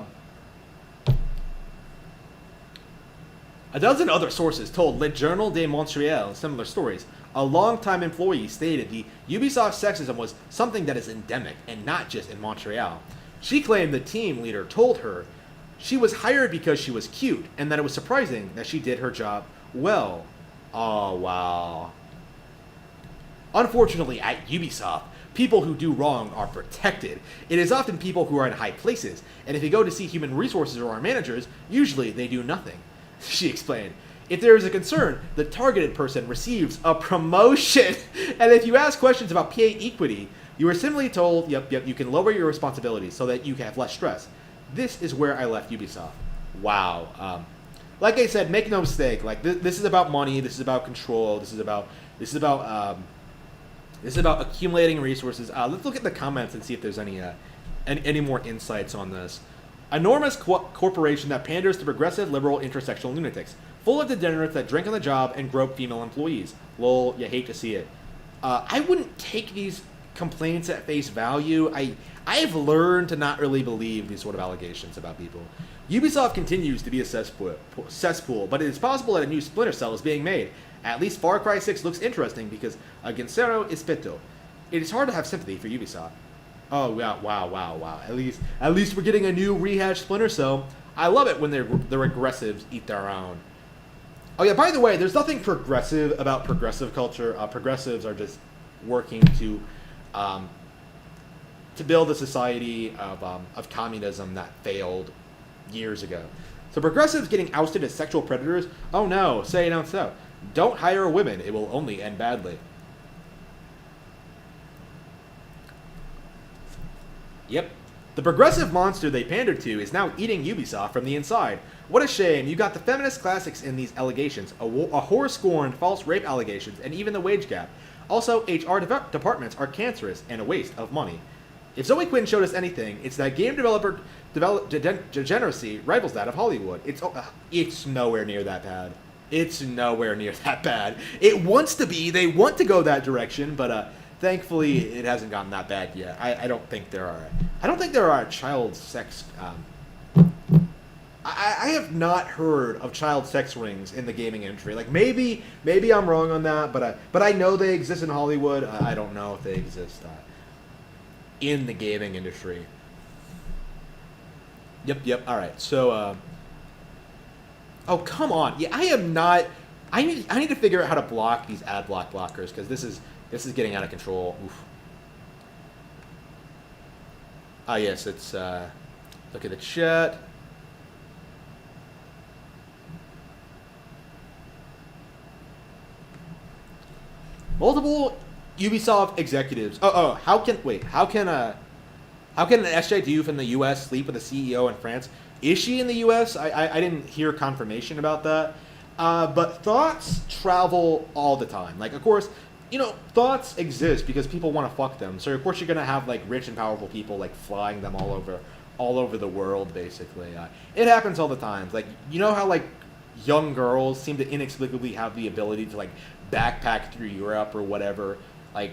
dozen other sources told Le Journal de Montréal similar stories. A longtime employee stated the Ubisoft sexism was something that is endemic and not just in Montreal. She claimed the team leader told her she was hired because she was cute and that it was surprising that she did her job well. Oh, wow. Unfortunately, at Ubisoft, people who do wrong are protected. It is often people who are in high places, and if you go to see human resources or our managers, usually they do nothing. She explained. If there is a concern, the targeted person receives a promotion. And if you ask questions about pay equity, you are simply told, yep, you can lower your responsibilities so that you can have less stress. This is where I left Ubisoft. Wow. Like I said, make no mistake. Like this is about money. This is about control. This is about accumulating resources. Let's look at the comments and see if there's any more insights on this. Enormous corporation that panders to progressive, liberal, intersectional lunatics, full of degenerates that drink on the job and grope female employees. Lol, you hate to see it. I wouldn't take these complaints at face value. I have learned to not really believe these sort of allegations about people. Ubisoft continues to be a cesspool, but it is possible that a new Splinter Cell is being made. At least Far Cry 6 looks interesting because Gensero Ispetto. It is hard to have sympathy for Ubisoft. Oh, wow. At least we're getting a new rehashed Splinter Cell. I love it when the regressives eat their own. Oh yeah, by the way, there's nothing progressive about progressive culture. Progressives are just working to build a society of communism that failed years ago. So progressives getting ousted as sexual predators? Oh no, say it out so. Don't hire women, it will only end badly. Yep. The progressive monster they pandered to is now eating Ubisoft from the inside. What a shame, you got the feminist classics in these allegations, a whore-scorned false rape allegations, and even the wage gap. Also, HR departments are cancerous and a waste of money. If Zoe Quinn showed us anything, it's that game developer degeneracy rivals that of Hollywood. It's nowhere near that bad. It's nowhere near that bad. It wants to be. They want to go that direction, but thankfully it hasn't gotten that bad yet. I don't think there are child sex. I have not heard of child sex rings in the gaming industry. Like maybe I'm wrong on that, but I know they exist in Hollywood. I don't know if they exist in the gaming industry. Yep. All right. So, oh come on. Yeah, I am not. I need to figure out how to block these ad blockers because this is getting out of control. Oof. Ah, yes. It's look at the chat. Multiple Ubisoft executives. How can an SJW from the U.S. sleep with a CEO in France? Is she in the U.S.? I didn't hear confirmation about that. But thoughts travel all the time. Like, of course, thoughts exist because people want to fuck them. So of course you're gonna have like rich and powerful people like flying them all over the world. Basically, it happens all the time. Like how like young girls seem to inexplicably have the ability to like backpack through Europe or whatever. Like,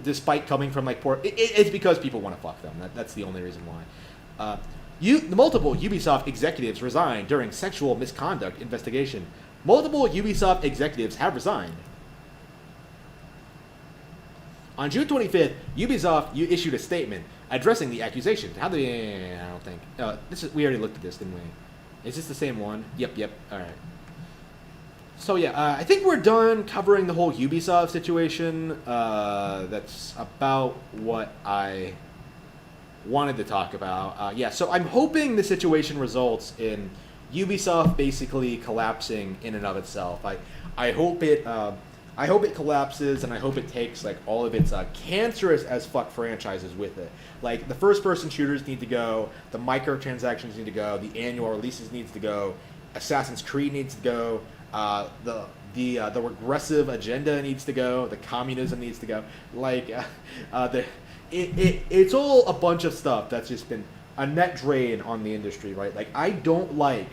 despite coming from like poor, it's because people want to fuck them. That's the only reason why. The multiple Ubisoft executives resigned during sexual misconduct investigation. Multiple Ubisoft executives have resigned. On June 25th, Ubisoft issued a statement addressing the accusations. How did I don't think. We already looked at this, didn't we? Is this the same one? Yep. All right. So yeah, I think we're done covering the whole Ubisoft situation. That's about what I wanted to talk about. Yeah, so I'm hoping the situation results in Ubisoft basically collapsing in and of itself. I hope it collapses, and I hope it takes like all of its cancerous as fuck franchises with it. Like the first-person shooters need to go, the microtransactions need to go, the annual releases needs to go, Assassin's Creed needs to go, the regressive agenda needs to go, the communism needs to go. Like it's all a bunch of stuff that's just been a net drain on the industry, right? Like I don't like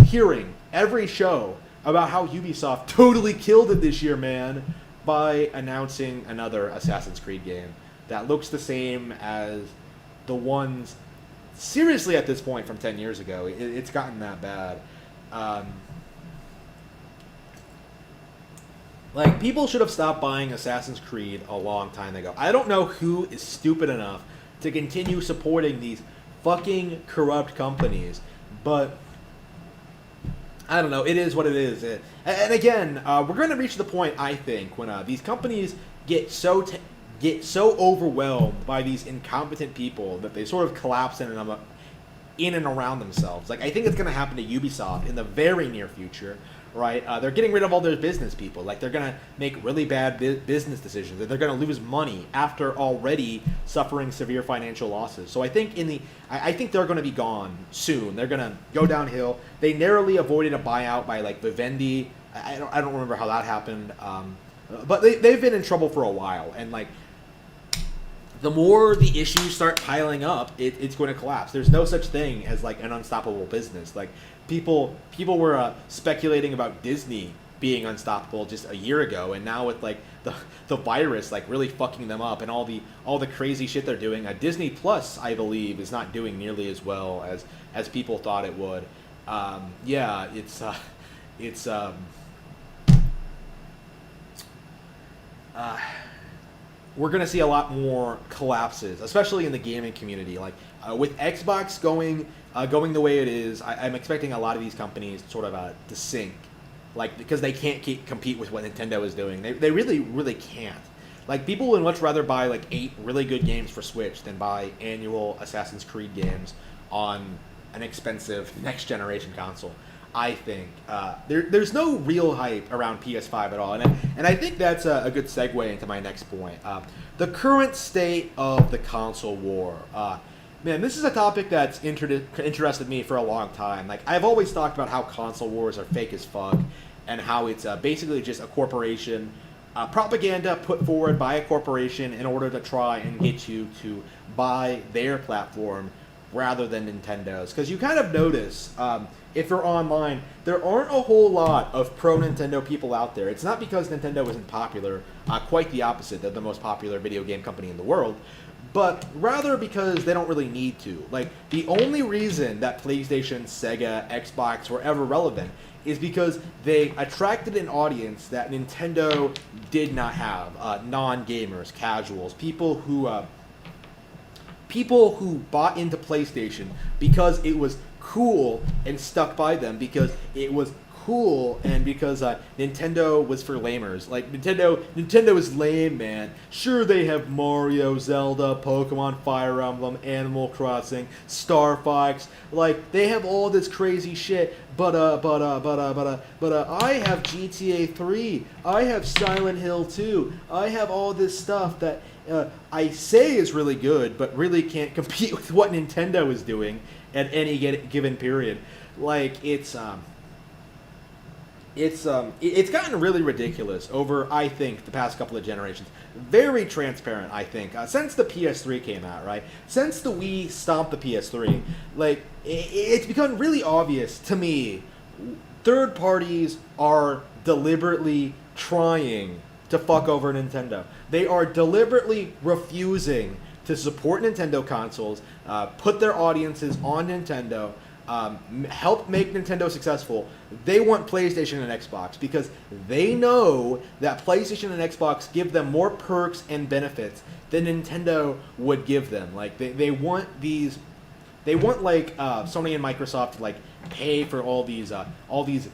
hearing every show about how Ubisoft totally killed it this year, man, by announcing another Assassin's Creed game that looks the same as the ones, seriously at this point, from 10 years ago. It's gotten that bad. Like, people should have stopped buying Assassin's Creed a long time ago. I don't know who is stupid enough to continue supporting these fucking corrupt companies, but I don't know. It is what it is. And again, we're going to reach the point, I think, when these companies get so overwhelmed by these incompetent people that they sort of collapse in and around themselves. Like, I think it's going to happen to Ubisoft in the very near future, right? They're getting rid of all their business people. Like, they're going to make really bad business decisions, and they're going to lose money after already suffering severe financial losses. So I think I think they're going to be gone soon. They're going to go downhill. They narrowly avoided a buyout by like Vivendi. I don't remember how that happened, but they've been in trouble for a while, and like, the more the issues start piling up, it's going to collapse. There's no such thing as like an unstoppable business. Like people were speculating about Disney being unstoppable just a year ago, and now with like the virus like really fucking them up and all the crazy shit they're doing, Disney Plus, I believe, is not doing nearly as well as people thought it would. Yeah, we're going to see a lot more collapses, especially in the gaming community. Like with Xbox going the way it is, I'm expecting a lot of these companies sort of to sink, like because they can't compete with what Nintendo is doing. They really, really can't. Like people would much rather buy like 8 really good games for Switch than buy annual Assassin's Creed games on an expensive next generation console. I think there's no real hype around PS5 at all, and I think that's a good segue into my next point. The current state of the console war. Man, this is a topic that's interested me for a long time. Like I've always talked about how console wars are fake as fuck, and how it's basically just a corporation, propaganda put forward by a corporation in order to try and get you to buy their platform rather than Nintendo's. Because you kind of notice, if you're online, there aren't a whole lot of pro-Nintendo people out there. It's not because Nintendo isn't popular, quite the opposite. They're the most popular video game company in the world, but rather because they don't really need to. Like, the only reason that PlayStation, Sega, Xbox were ever relevant is because they attracted an audience that Nintendo did not have. Non-gamers, casuals, people who bought into PlayStation because it was cool and stuck by them because it was cool and because Nintendo was for lamers. Like Nintendo is lame, man. Sure, they have Mario, Zelda, Pokemon, Fire Emblem, Animal Crossing, Star Fox. Like they have all this crazy shit. But I have GTA 3. I have Silent Hill 2. I have all this stuff that I say is really good, but really can't compete with what Nintendo is doing at any given period. Like it's gotten really ridiculous over, I think, the past couple of generations. Very transparent, I think, since the PS3 came out, right? Since the Wii stomped the PS3, like it's become really obvious to me. Third parties are deliberately trying to fuck over Nintendo. They are deliberately refusing to support Nintendo consoles, put their audiences on Nintendo, help make Nintendo successful, they want PlayStation and Xbox because they know that PlayStation and Xbox give them more perks and benefits than Nintendo would give them. Like they want these, they want like Sony and Microsoft to like pay for all these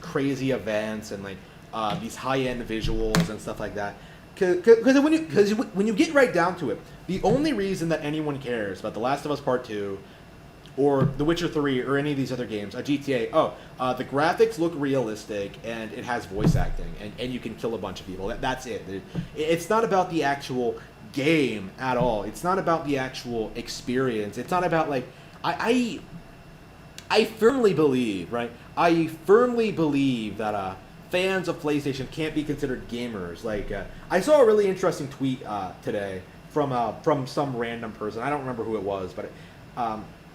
crazy events and like these high-end visuals and stuff like that. Because when you get right down to it, the only reason that anyone cares about The Last of Us Part 2 or The Witcher 3 or any of these other games, GTA, the graphics look realistic and it has voice acting and you can kill a bunch of people. That's it. It's not about the actual game at all. It's not about the actual experience. It's not about like I firmly believe, right? I firmly believe that fans of PlayStation can't be considered gamers. Like I saw a really interesting tweet today from some random person. I don't remember who it was, but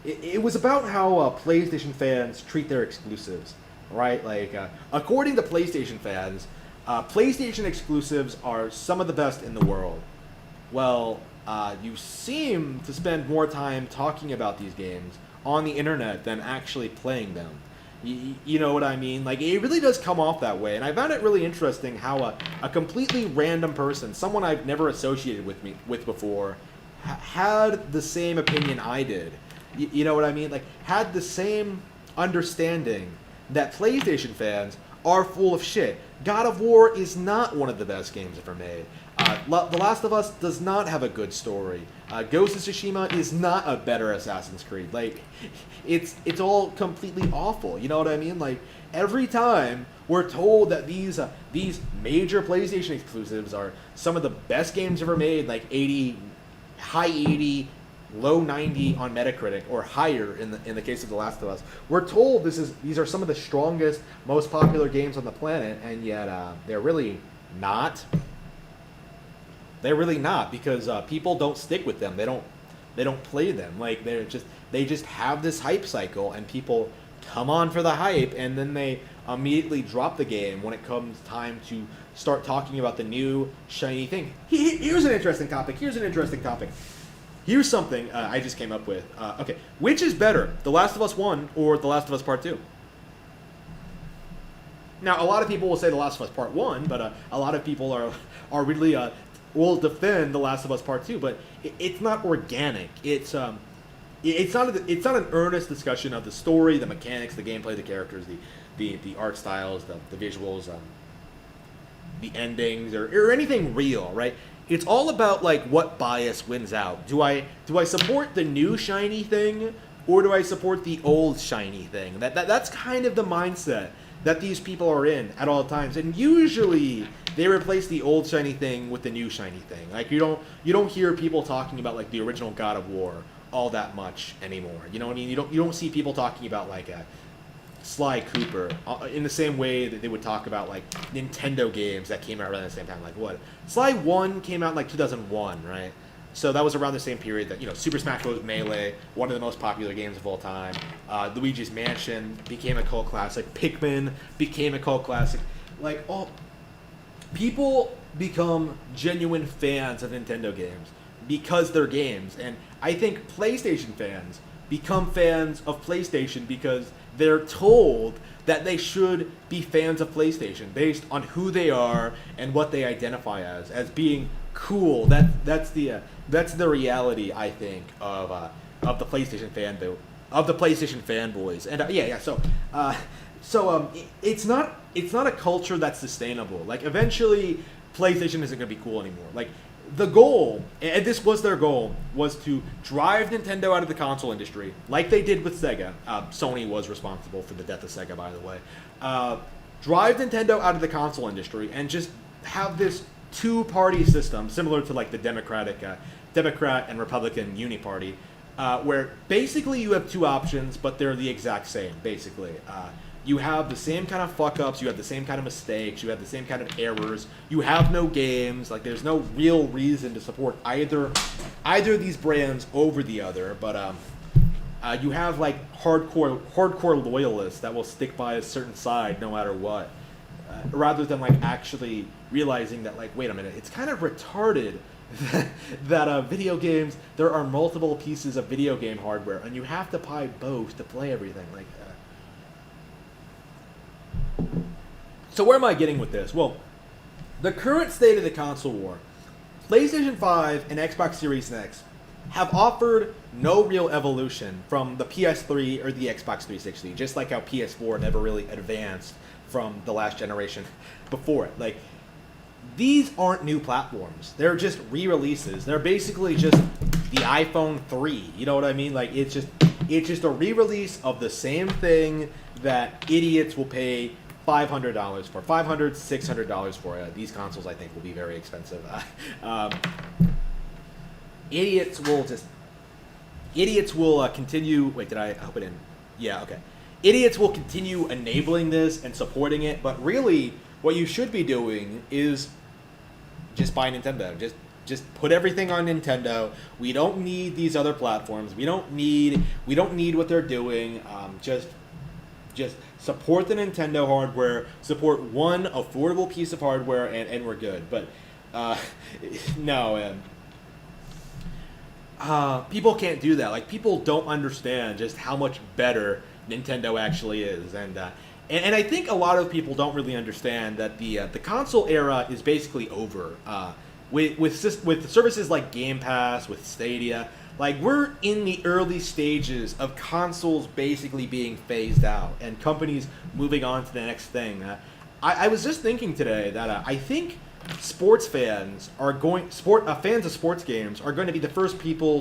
it was about how PlayStation fans treat their exclusives, right? Like according to PlayStation fans, PlayStation exclusives are some of the best in the world. Well, you seem to spend more time talking about these games on the internet than actually playing them. You know what I mean? Like, it really does come off that way. And I found it really interesting how a completely random person, someone I've never associated with before, had the same opinion I did. You know what I mean? Like, had the same understanding that PlayStation fans are full of shit. God of War is not one of the best games ever made. The Last of Us does not have a good story. Ghost of Tsushima is not a better Assassin's Creed. Like, it's all completely awful. You know what I mean? Like, every time we're told that these major PlayStation exclusives are some of the best games ever made, like 80, high 80, low 90 on Metacritic, or higher in the case of The Last of Us, we're told these are some of the strongest, most popular games on the planet, and yet they're really not. They're really not, because people don't stick with them. They don't play them. Like they just have this hype cycle, and people come on for the hype, and then they immediately drop the game when it comes time to start talking about the new shiny thing. Here's an interesting topic. Here's something I just came up with. Okay, which is better, The Last of Us 1 or The Last of Us Part 2? Now, a lot of people will say The Last of Us Part 1, but a lot of people are really will defend The Last of Us Part 2, but it's not organic. It's not an earnest discussion of the story, the mechanics, the gameplay, the characters, the art styles, the visuals, the endings, or anything real, right? It's all about like what bias wins out. Do I support the new shiny thing, or do I support the old shiny thing? That's kind of the mindset that these people are in at all times, and usually they replace the old shiny thing with the new shiny thing. Like you don't hear people talking about like the original God of War all that much anymore. You know what I mean? You don't see people talking about like a Sly Cooper in the same way that they would talk about like Nintendo games that came out around the same time. Like what? Sly 1 came out in like 2001, right? So that was around the same period that, you know, Super Smash Bros. Melee, one of the most popular games of all time. Luigi's Mansion became a cult classic. Pikmin became a cult classic. Like, all people become genuine fans of Nintendo games because they're games. And I think PlayStation fans become fans of PlayStation because they're told that they should be fans of PlayStation based on who they are and what they identify as being cool. That's the reality, I think, of the PlayStation fanboys. And it's not a culture that's sustainable. Like eventually, PlayStation isn't going to be cool anymore. Like the goal, and this was their goal, was to drive Nintendo out of the console industry, like they did with Sega. Sony was responsible for the death of Sega, by the way. Drive Nintendo out of the console industry and just have this two-party system, similar to like the Democrat and Republican uniparty, where basically you have two options, but they're the exact same. Basically, you have the same kind of fuck-ups, you have the same kind of mistakes, you have the same kind of errors. You have no games. Like there's no real reason to support either of these brands over the other. But you have like hardcore loyalists that will stick by a certain side no matter what. Rather than like actually realizing that, like, wait a minute, it's kind of retarded that video games, there are multiple pieces of video game hardware, and you have to buy both to play everything. Like, so where am I getting with this? Well, the current state of the console war, PlayStation 5 and Xbox Series X have offered no real evolution from the PS3 or the Xbox 360, just like how PS4 never really advanced from the last generation before it. Like, these aren't new platforms. They're just re-releases. They're basically just the iPhone 3. You know what I mean? Like, it's just a re-release of the same thing that idiots will pay $500 for. $500, $600 for. These consoles, I think, will be very expensive. Idiots will continue. Wait, did I hope it didn't? Yeah, okay. Idiots will continue enabling this and supporting it, but really, what you should be doing is just buy Nintendo. Just put everything on Nintendo. We don't need these other platforms. We don't need what they're doing. Just support the Nintendo hardware. Support one affordable piece of hardware, and we're good. But no. People can't do that. Like, people don't understand just how much better Nintendo actually is, and I think a lot of people don't really understand that the console era is basically over. With services like Game Pass, with Stadia, like, we're in the early stages of consoles basically being phased out and companies moving on to the next thing. I was just thinking today that I think sports fans fans of sports games are going to be the first group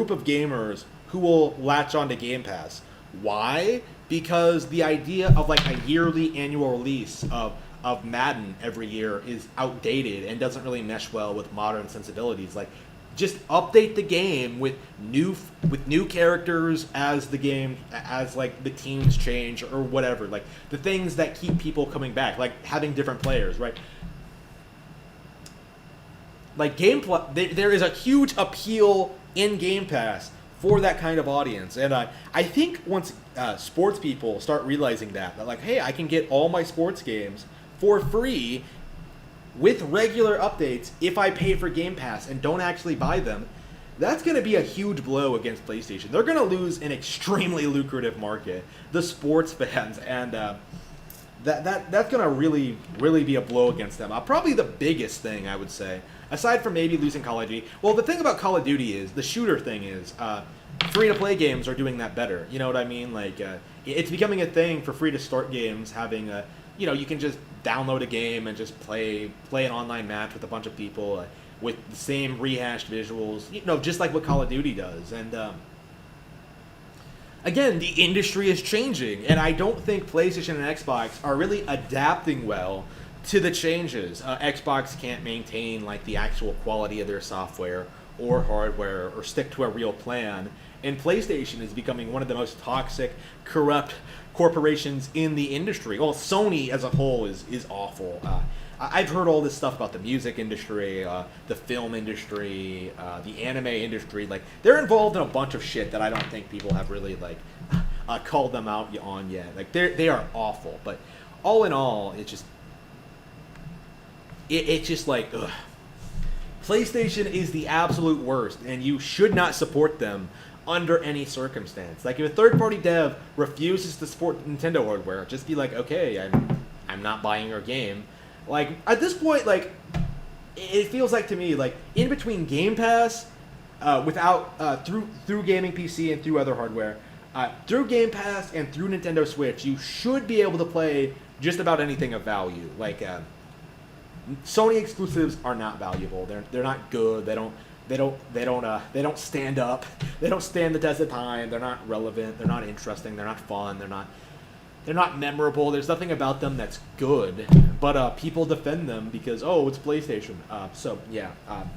of gamers who will latch on to Game Pass. Why? Because the idea of like a yearly annual release of Madden every year is outdated and doesn't really mesh well with modern sensibilities. Like, just update the game with new characters as the teams change or whatever. Like, the things that keep people coming back, like having different players, right? Like, gameplay, there is a huge appeal in Game Pass for that kind of audience, and I think once sports people start realizing that like, hey, I can get all my sports games for free with regular updates if I pay for Game Pass and don't actually buy them, that's going to be a huge blow against PlayStation. They're going to lose an extremely lucrative market, the sports fans, and that's going to really be a blow against them. Probably the biggest thing, I would say, aside from maybe losing Call of Duty. Well, the thing about Call of Duty is, the shooter thing is, free-to-play games are doing that better. You know what I mean? Like, it's becoming a thing for free-to-start games, having you can just download a game and just play an online match with a bunch of people with the same rehashed visuals, just like what Call of Duty does. And again, the industry is changing, and I don't think PlayStation and Xbox are really adapting well to the changes. Xbox can't maintain like the actual quality of their software or hardware or stick to a real plan, and PlayStation is becoming one of the most toxic, corrupt corporations in the industry. Well, Sony as a whole is awful. I've heard all this stuff about the music industry, the film industry, the anime industry. Like, they're involved in a bunch of shit that I don't think people have really called them out on yet. Like, they are awful. But all in all, it's just like, ugh. PlayStation is the absolute worst, and you should not support them under any circumstance. Like, if a third-party dev refuses to support Nintendo hardware, just be like, okay, I'm not buying your game. Like, at this point, like, it feels like to me, like, in between Game Pass, through gaming PC and through other hardware, through Game Pass and through Nintendo Switch, you should be able to play just about anything of value. Like, Sony exclusives are not valuable. They're not good. They don't stand up. They don't stand the test of time. They're not relevant. They're not interesting. They're not fun. They're not memorable. There's nothing about them that's good. But people defend them because, oh, it's PlayStation. So yeah,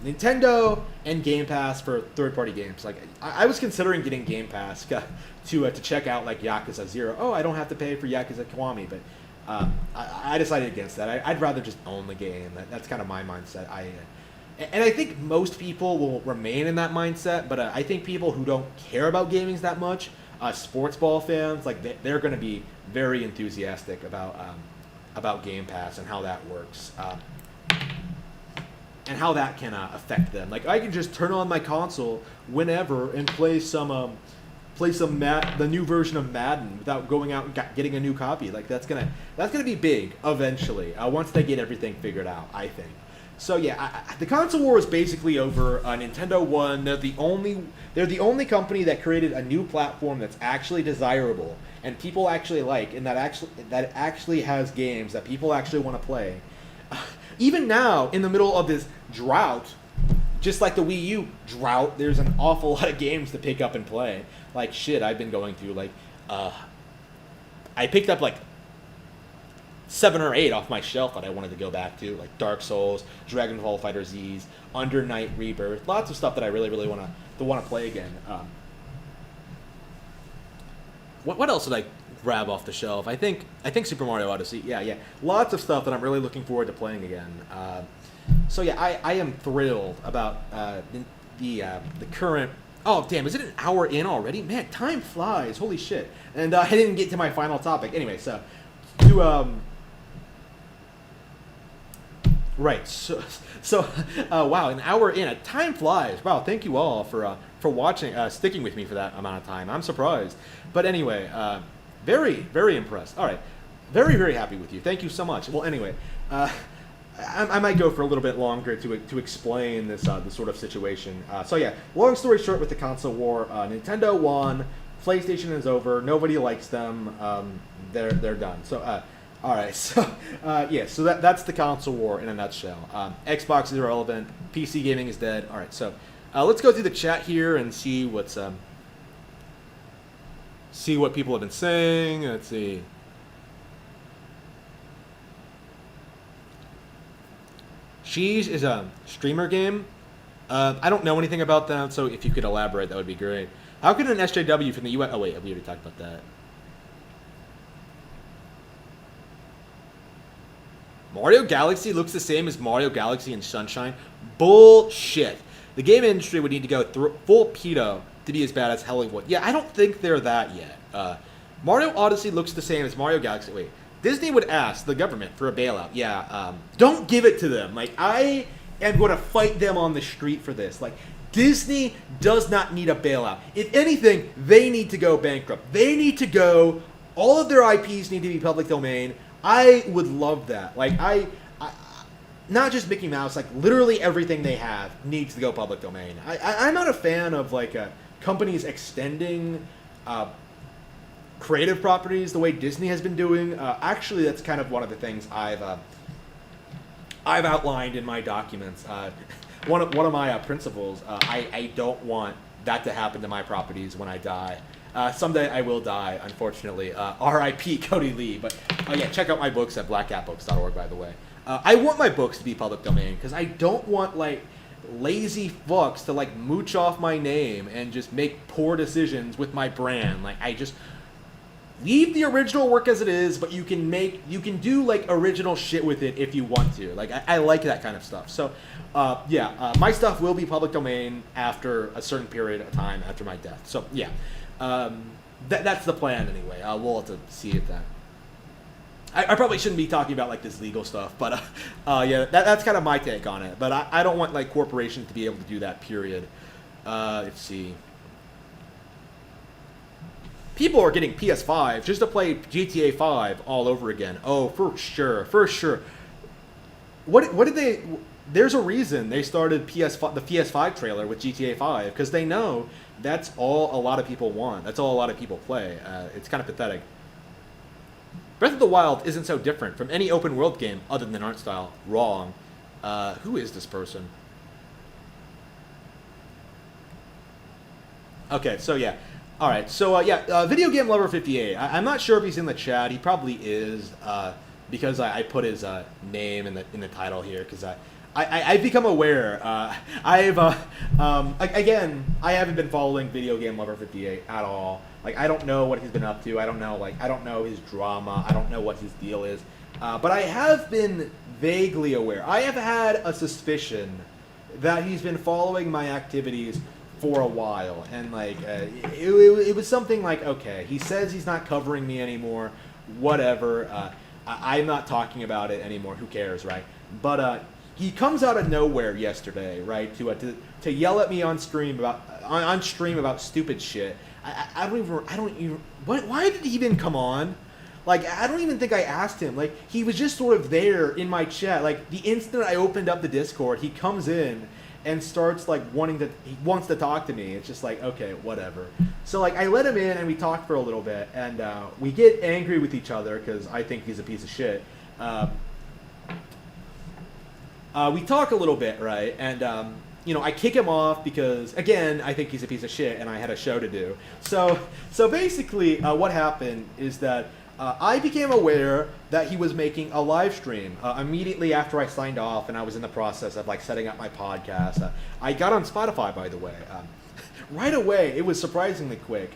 Nintendo and Game Pass for third-party games. Like, I was considering getting Game Pass to check out like Yakuza 0. Oh, I don't have to pay for Yakuza Kiwami, but I decided against that. I'd rather just own the game. That's kind of my mindset. And I think most people will remain in that mindset, but I think people who don't care about gaming that much, sports ball fans, like, they're going to be very enthusiastic about Game Pass and how that works. and how that can affect them. Like I can just turn on my console whenever and play the new version of Madden without going out and getting a new copy. Like that's gonna be big eventually once they get everything figured out, I think. So yeah, the console war is basically over. Nintendo won. They're the only company that created a new platform that's actually desirable and people actually like, and that actually has games that people actually want to play. Even now, in the middle of this drought, just like the Wii U drought, there's an awful lot of games to pick up and play. Like shit, I've been going through I picked up like 7 or 8 off my shelf that I wanted to go back to, like Dark Souls, Dragon Ball FighterZ's, Under Night Rebirth, lots of stuff that I really want to play again. What else did I grab off the shelf? I think Super Mario Odyssey. Yeah, lots of stuff that I'm really looking forward to playing again. So yeah, I am thrilled about the current. Oh damn, is it an hour in already? Man, time flies. Holy shit! And I didn't get to my final topic. Anyway, so right. So wow, an hour in. Time flies. Wow, thank you all for watching, sticking with me for that amount of time. I'm surprised. But anyway, very impressed. All right, very happy with you. Thank you so much. Well, anyway, I might go for a little bit longer to explain this sort of situation. So yeah, long story short, with the console war, Nintendo won. PlayStation is over. Nobody likes them. They're done. So all right. So yeah. So that's the console war in a nutshell. Xbox is irrelevant. PC gaming is dead. All right. So let's go through the chat here and see what people have been saying. Let's see. Sheesh is a streamer game. I don't know anything about that, so if you could elaborate, that would be great. How could an SJW from the US... Oh, wait, we already talked about that. Mario Galaxy looks the same as Mario Galaxy and Sunshine? Bullshit. The game industry would need to go through full pedo to be as bad as Hollywood. Yeah, I don't think they're that yet. Mario Odyssey looks the same as Mario Galaxy. Wait. Disney would ask the government for a bailout. Yeah, don't give it to them. Like, I am going to fight them on the street for this. Like, Disney does not need a bailout. If anything, they need to go bankrupt. They need to go, all of their IPs need to be public domain. I would love that. Like, not just Mickey Mouse, like, literally everything they have needs to go public domain. I'm not a fan of, like, companies extending creative properties the way Disney has been doing. Actually, that's kind of one of the things I've outlined in my documents. One of my principles. I don't want that to happen to my properties when I die. Someday I will die, unfortunately. R.I.P. Cody Lee. But yeah, check out my books at blackcatbooks.org, by the way. I want my books to be public domain because I don't want like lazy fucks to like mooch off my name and just make poor decisions with my brand. Like, I just leave the original work as it is, but you can do like original shit with it if you want to. Like, I like that kind of stuff. So yeah, my stuff will be public domain after a certain period of time after my death. So yeah, that's the plan anyway. We'll have to see it then. I probably shouldn't be talking about like this legal stuff, but yeah, that's kind of my take on it. But I don't want like corporations to be able to do that, period. Let's see. People are getting PS5 just to play GTA 5 all over again. Oh, for sure. What did they... There's a reason they started the PS5 trailer with GTA 5, because they know that's all a lot of people want. That's all a lot of people play. It's kind of pathetic. Breath of the Wild isn't so different from any open world game other than art style. Wrong. Who is this person? Okay, so yeah. All right, so yeah, Videogamelover58. I'm not sure if he's in the chat. He probably is, because I put his name in the title here. Because I've become aware. Again, I haven't been following Videogamelover58 at all. Like, I don't know what he's been up to. I don't know his drama. I don't know what his deal is. But I have been vaguely aware. I have had a suspicion that he's been following my activities for a while, and like it was something like, okay, he says he's not covering me anymore, whatever, I'm not talking about it anymore, who cares, right? But he comes out of nowhere yesterday, right, to yell at me on stream about stupid shit. I don't even why did he even come on? Like, I don't even think I asked him. Like, he was just sort of there in my chat. Like, the instant I opened up the Discord, he comes in and starts, like, he wants to talk to me. It's just like, okay, whatever. So, like, I let him in and we talked for a little bit. And we get angry with each other because I think he's a piece of shit. We talk a little bit, right? And, I kick him off because, again, I think he's a piece of shit and I had a show to do. So basically, what happened is that I became aware that he was making a live stream immediately after I signed off, and I was in the process of, like, setting up my podcast. I got on Spotify, by the way. Right away, it was surprisingly quick.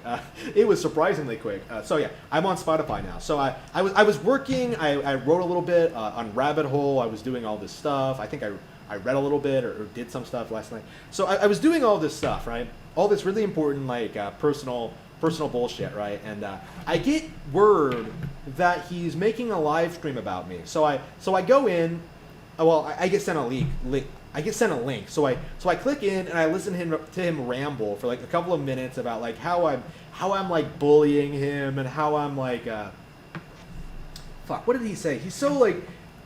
So yeah, I'm on Spotify now. So I was working. I wrote a little bit on Rabbit Hole. I was doing all this stuff. I think I read a little bit or did some stuff last night. So I was doing all this stuff, right? All this really important, like, personal bullshit, right? And I get word that he's making a live stream about me. So I go in. Well, I get sent a link. I get sent a link. So I click in and I listen to him ramble for like a couple of minutes about like how I'm like bullying him and how I'm like fuck. What did he say? He's so like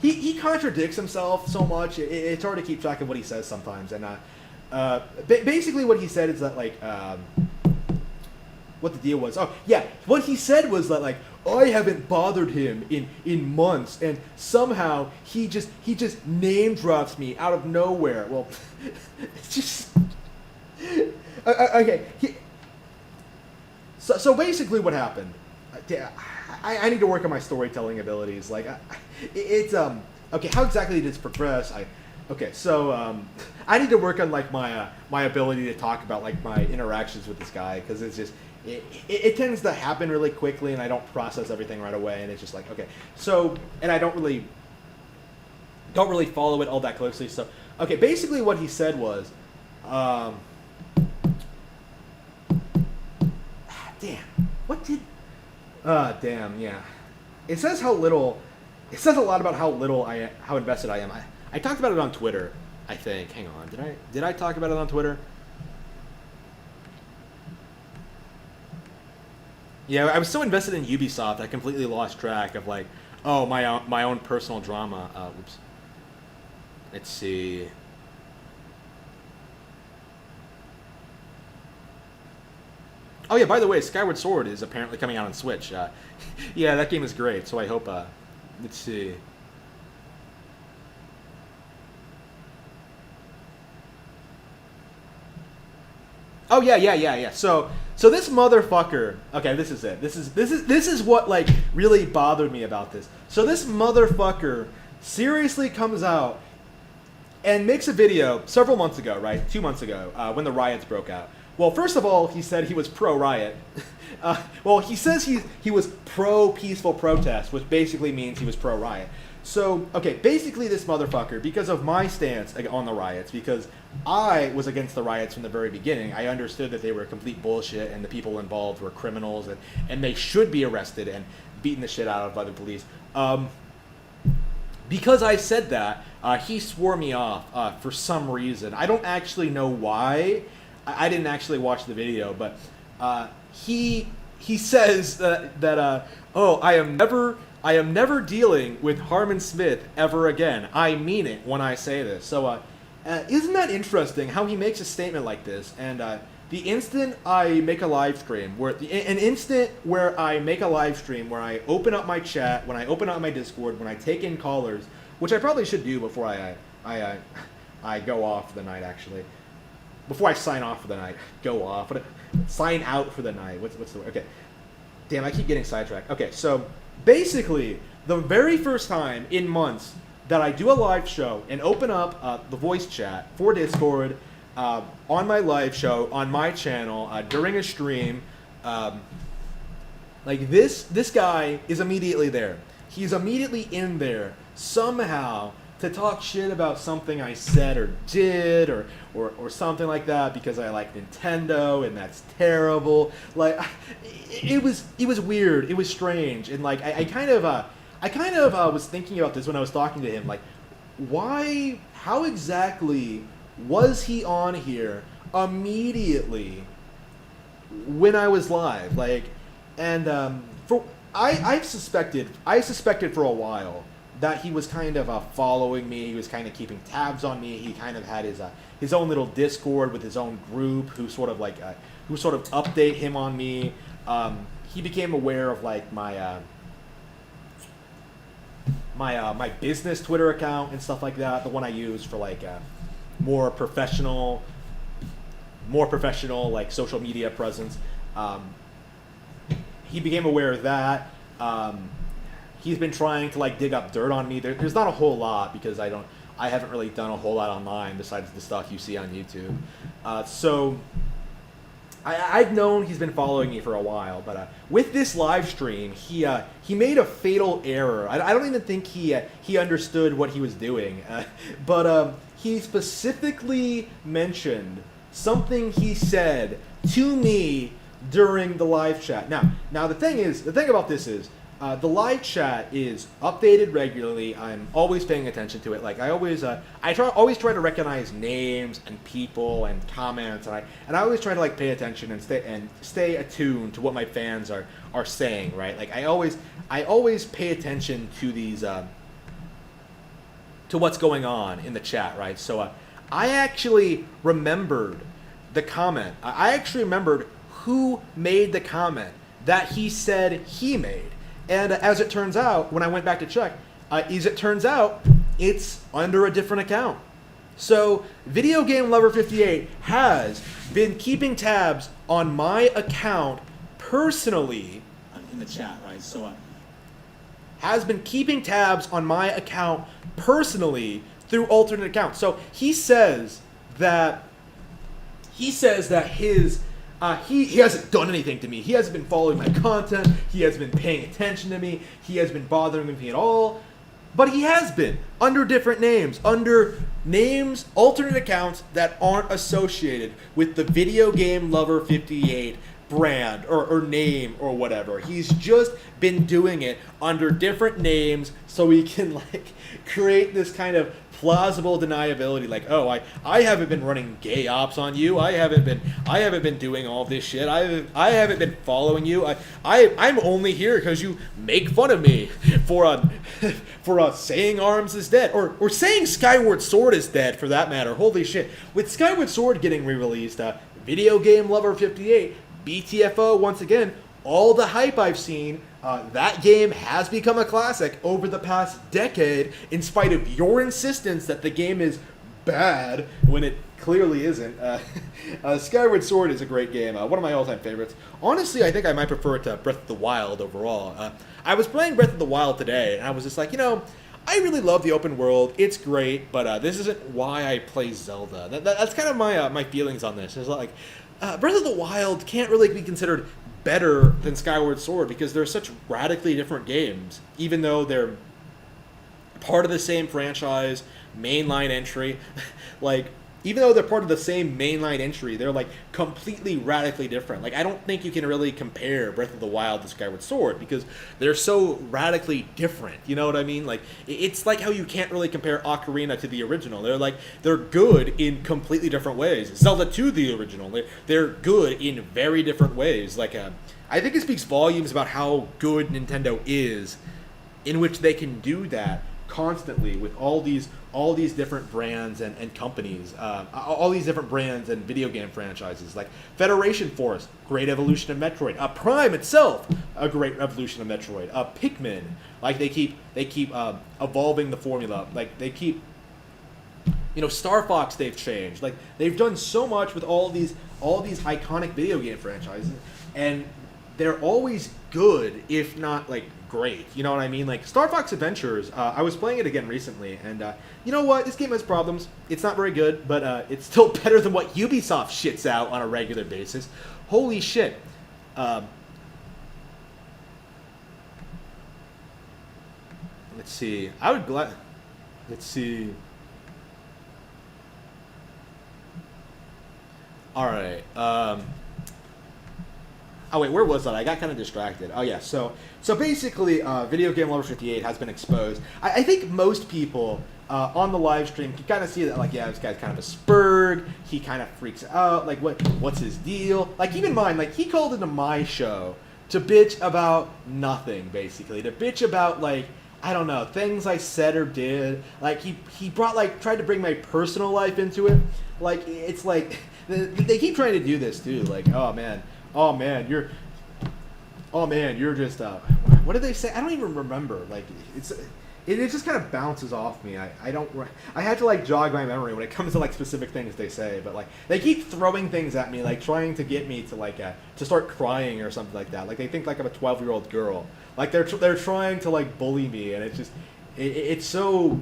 he contradicts himself so much. It's hard to keep track of what he says sometimes. And basically what he said is that like. What the deal was. Oh, yeah. What he said was that, like, I haven't bothered him in months, and somehow he just name drops me out of nowhere. Well, it's just... okay. So basically what happened... I need to work on my storytelling abilities. Like, it's... Okay, how exactly did this progress? Okay, so I need to work on, like, my ability to talk about, like, my interactions with this guy, because it's just... It tends to happen really quickly, and I don't process everything right away, and it's just like, okay. So, and I don't really follow it all that closely. So, okay, basically what he said was, damn, yeah. It says a lot about how invested I am. I talked about it on Twitter, I think. Hang on, did I talk about it on Twitter? Yeah, I was so invested in Ubisoft, I completely lost track of like, oh, my own personal drama. Oops. Let's see. Oh yeah, by the way, Skyward Sword is apparently coming out on Switch. Yeah, that game is great. So I hope. Let's see. Oh yeah. So this motherfucker. Okay, this is it. This is what like really bothered me about this. So this motherfucker seriously comes out and makes a video several months ago, right? 2 months ago, when the riots broke out. Well, first of all, he said he was pro-riot. Well, he says he was pro-peaceful protest, which basically means he was pro-riot. So, okay, basically this motherfucker, because of my stance on the riots, because I was against the riots from the very beginning, I understood that they were complete bullshit and the people involved were criminals and they should be arrested and beaten the shit out of by the police. Because I said that, he swore me off for some reason. I don't actually know why. I didn't actually watch the video, but he says that oh, I am never dealing with Harmon Smith ever again. I mean it when I say this. So isn't that interesting how he makes a statement like this? And the instant I make a live stream, where I open up my chat, when I open up my Discord, when I take in callers, which I probably should do before I go off for the night, actually. Before I sign off for the night. Go off. Sign out for the night. What's the word? Okay. Damn, I keep getting sidetracked. Okay, so basically, the very first time in months that I do a live show and open up the voice chat for Discord on my live show, on my channel, during a stream, like this guy is immediately there. He's immediately in there somehow to talk shit about something I said or did or something like that because I like Nintendo and that's terrible. Like it was weird. It was strange. And like I kind of was thinking about this when I was talking to him. Like why, how exactly was he on here immediately when I was live? Like, and for I suspected for a while that he was kind of following me. He was kind of keeping tabs on me. He kind of had his own little Discord with his own group who sort of update him on me. He became aware of like my business Twitter account and stuff like that, the one I use for like more professional like social media presence. He became aware of that. He's been trying to like dig up dirt on me. There's not a whole lot because I haven't really done a whole lot online besides the stuff you see on YouTube. So I've known he's been following me for a while, but with this live stream, he made a fatal error. I don't even think he understood what he was doing, but he specifically mentioned something he said to me during the live chat. Now the thing about this is, the live chat is updated regularly. I'm always paying attention to it. Like I always try to recognize names and people and comments, and I always try to like pay attention and stay attuned to what my fans are saying. Right? Like I always pay attention to these to what's going on in the chat. Right? So I actually remembered the comment. I actually remembered who made the comment that he said he made. And as it turns out, when I went back to check, it's under a different account. So Videogamelover58 has been keeping tabs on my account personally in the chat, right? So has been keeping tabs on my account personally through alternate accounts. So he says that his he hasn't done anything to me. He hasn't been following my content. He hasn't been paying attention to me. He hasn't been bothering me at all. But he has been under different names, alternate accounts that aren't associated with the Videogamelover58 brand or name or whatever. He's just been doing it under different names so he can like create this kind of plausible deniability, like, oh, I haven't been running gay ops on you. I haven't been doing all this shit. I haven't been following you. I'm only here because you make fun of me for saying ARMS is dead or saying Skyward Sword is dead for that matter. Holy shit! With Skyward Sword getting re-released, Videogamelover58, BTFO once again. All the hype I've seen, that game has become a classic over the past decade, in spite of your insistence that the game is bad when it clearly isn't. Skyward Sword is a great game, one of my all-time favorites. Honestly, I think I might prefer it to Breath of the Wild overall. I was playing Breath of the Wild today, and I was just like, I really love the open world. It's great, but this isn't why I play Zelda. That's kind of my feelings on this. It's like, Breath of the Wild can't really be considered better than Skyward Sword because they're such radically different games, even though they're part of the same franchise, mainline entry. Like, even though they're part of the same mainline entry, they're like completely radically different. Like, I don't think you can really compare Breath of the Wild to Skyward Sword because they're so radically different. You know what I mean? Like, it's like how you can't really compare Ocarina to the original. They're good in completely different ways. Zelda 2, the original, they're good in very different ways. Like, I think it speaks volumes about how good Nintendo is, in which they can do that constantly with all these different brands and companies, all these different brands and video game franchises, like Federation Force, great evolution of Metroid, Prime itself, a great evolution of Metroid, Pikmin, like they keep evolving the formula, like they keep, Star Fox they've changed, like they've done so much with all these iconic video game franchises, and they're always good, if not like great. You know what I mean? Like Star Fox Adventures, I was playing it again recently, and you know what? This game has problems. It's not very good, but it's still better than what Ubisoft shits out on a regular basis. Holy shit. Let's see. Let's see. All right. Oh wait, where was that? I got kind of distracted. Oh yeah, so basically, Videogamelover58 has been exposed. I think most people on the live stream can kind of see that, like, yeah, this guy's kind of a spurg. He kind of freaks out. Like, what's his deal? Like, keep in mind, like, he called into my show to bitch about nothing, basically. To bitch about, like, I don't know, things I said or did. Like, he brought, like, tried to bring my personal life into it. Like, it's like, they keep trying to do this, too. Like, oh man, you're just, what did they say? I don't even remember. Like, it just kind of bounces off me. I had to, like, jog my memory when it comes to, like, specific things they say, but, like, they keep throwing things at me, like, trying to get me to, like, to start crying or something like that. Like, they think, like, I'm a 12-year-old girl. Like, they're trying to, like, bully me, and it's just, it's so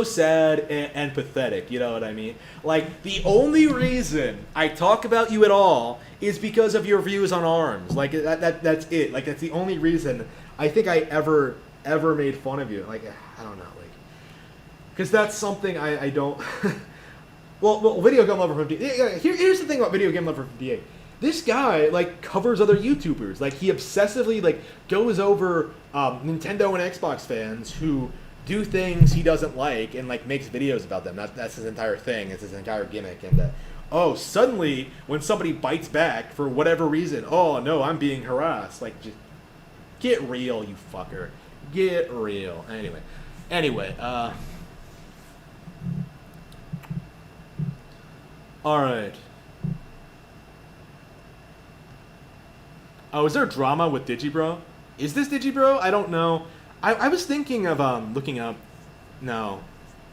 sad and pathetic, you know what I mean? Like, the only reason I talk about you at all is because of your views on ARMS. Like, that's it. Like, that's the only reason I think I ever made fun of you. Like, I don't know, like, because that's something I don't. well, Videogamelover58. Here's the thing about Videogamelover58. This guy, like, covers other YouTubers. Like, he obsessively, like, goes over Nintendo and Xbox fans who do things he doesn't like and, like, makes videos about them. That's his entire thing. It's his entire gimmick. And suddenly when somebody bites back for whatever reason, oh no, I'm being harassed. Like, just get real, you fucker. Get real. Anyway. All right. Oh, is there drama with Digibro? Is this Digibro? I don't know. I was thinking of looking up. No.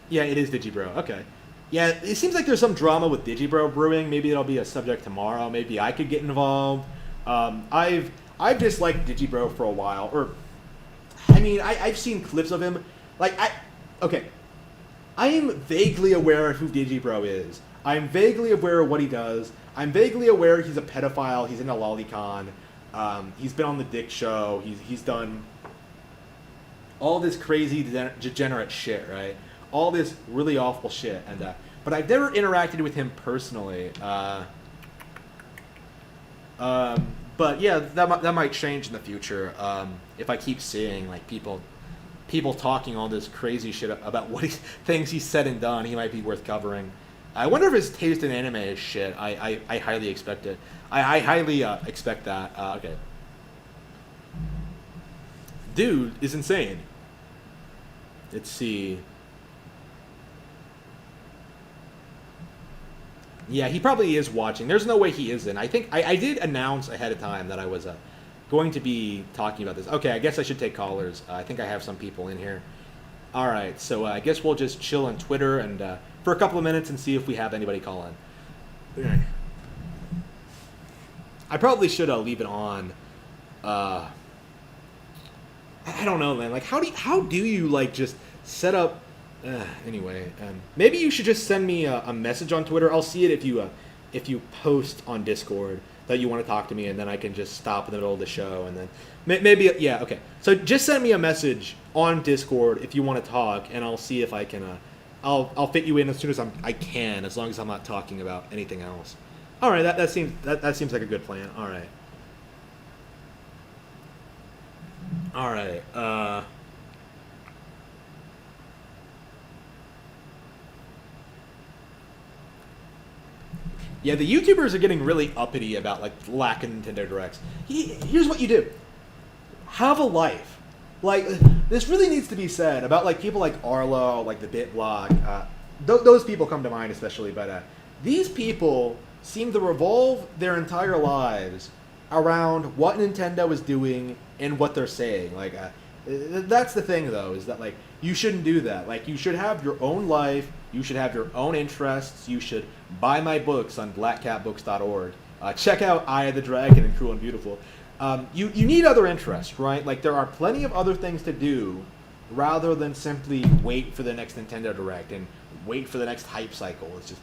Yeah, it is Digibro. Okay. Yeah, it seems like there's some drama with Digibro brewing. Maybe it'll be a subject tomorrow. Maybe I could get involved. I've disliked Digibro for a while. Or, I mean, I've seen clips of him. Like, okay. I am vaguely aware of who Digibro is. I'm vaguely aware of what he does. I'm vaguely aware he's a pedophile. He's in a lolicon. He's been on the Dick Show. He's done all this crazy degenerate shit, right? All this really awful shit, and but I've never interacted with him personally. But yeah, that might change in the future if I keep seeing, like, people talking all this crazy shit about things he's said and done. He might be worth covering. I wonder if his taste in anime is shit. I highly expect it. I highly expect that. Okay. Dude is insane. Let's see. Yeah, he probably is watching. There's no way he isn't. I think I did announce ahead of time that I was going to be talking about this. Okay, I guess I should take callers. I think I have some people in here. All right, so I guess we'll just chill on Twitter and for a couple of minutes and see if we have anybody call in. I probably should leave it on. I don't know, man. Like, how do you like just set up? Anyway, maybe you should just send me a message on Twitter. I'll see it if you post on Discord that you want to talk to me, and then I can just stop in the middle of the show, and then maybe okay. So just send me a message on Discord if you want to talk, and I'll see if I can. I'll fit you in as soon as I can, as long as I'm not talking about anything else. All right, that seems like a good plan. All right. Yeah, the YouTubers are getting really uppity about, like, lack of Nintendo Directs. Here's what you do. Have a life. Like, this really needs to be said about, like, people like Arlo, like the BitBlock. Those people come to mind especially, but these people seem to revolve their entire lives around what Nintendo is doing and what they're saying. Like, that's the thing, though, is that, like, you shouldn't do that. Like, you should have your own life. You should have your own interests. You should buy my books on blackcatbooks.org. Check out Eye of the Dragon and Cruel and Beautiful. You need other interests, right? Like, there are plenty of other things to do rather than simply wait for the next Nintendo Direct and wait for the next hype cycle. It's just,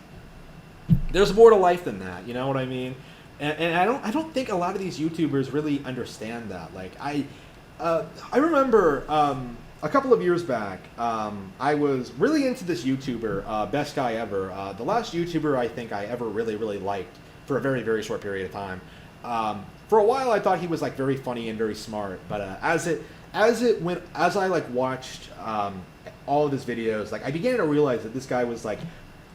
there's more to life than that, you know what I mean? And I don't think a lot of these YouTubers really understand that. Like, I remember a couple of years back, I was really into this YouTuber, Best Guy Ever. The last YouTuber I think I ever really liked for a very, very short period of time. For a while, I thought he was like very funny and very smart, but as I like watched all of his videos, like I began to realize that this guy was like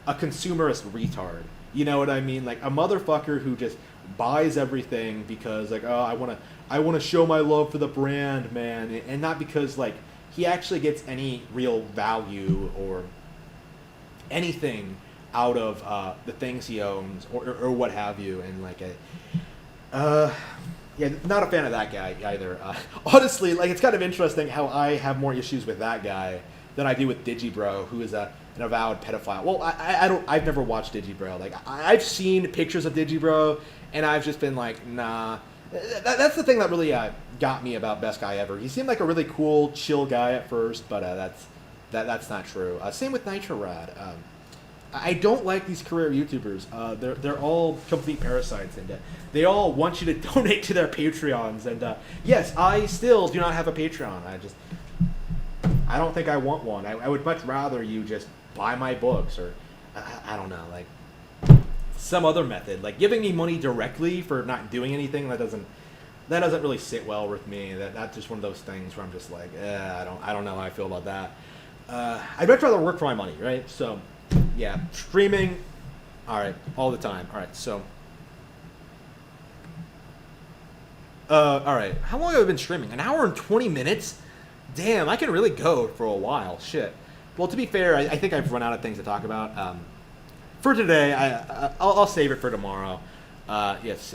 a consumerist retard. You know what I mean? Like a motherfucker who just buys everything because like, oh, I wanna show my love for the brand, man, and not because like he actually gets any real value or anything out of the things he owns or what have you. And like yeah, not a fan of that guy either. Honestly, like it's kind of interesting how I have more issues with that guy than I do with Digibro, who is an avowed pedophile. Well, I've never watched Digibro. Like I've seen pictures of Digibro, and I've just been like, nah. That's the thing that really got me about Best Guy Ever. He seemed like a really cool, chill guy at first, but that's not true. Same with Nitro Rad. I don't like these career YouTubers. They're all complete parasites, and they all want you to donate to their Patreons. And yes, I still do not have a Patreon. I don't think I want one. I would much rather you just buy my books, or I don't know, like some other method, like giving me money directly for not doing anything. That doesn't really sit well with me. That's just one of those things where I'm just like, I don't know how I feel about that. I'd much rather work for my money, right? So. Yeah, streaming, all right, all the time. All right, so, all right, how long have I been streaming? An hour and 20 minutes? Damn, I can really go for a while. Shit. Well, to be fair, I think I've run out of things to talk about. For today, I'll save it for tomorrow. Yes.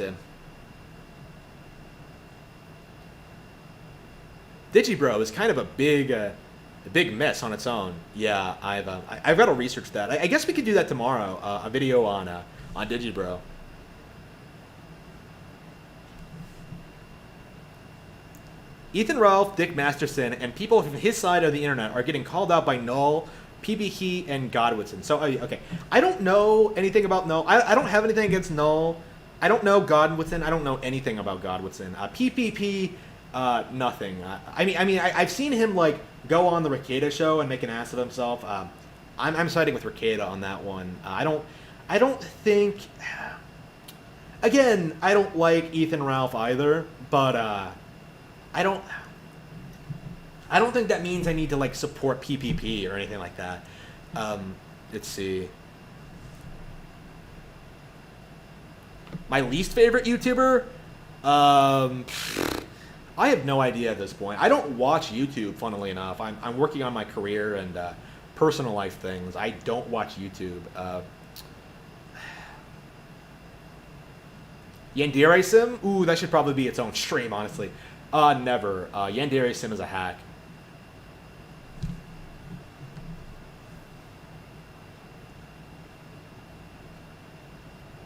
Digibro is kind of a big mess on its own. Yeah, I've got to research that. I guess we could do that tomorrow. A video on Digibro. Ethan Ralph, Dick Masterson, and people from his side of the internet are getting called out by Null, PBK, and Godwinson. So, okay. I don't know anything about Null. I don't have anything against Null. I don't know Godwinson. I don't know anything about Godwinson. PPP, nothing. I've seen him, like, go on the Ricada show and make an ass of himself. I'm siding with Ricada on that one. I don't think... Again, I don't like Ethan Ralph either, but I don't think that means I need to like support PPP or anything like that. Let's see. My least favorite YouTuber? I have no idea at this point. I don't watch YouTube, funnily enough. I'm working on my career and personal life things. I don't watch YouTube. Yandere Sim? Ooh, that should probably be its own stream, honestly. Never. Yandere Sim is a hack.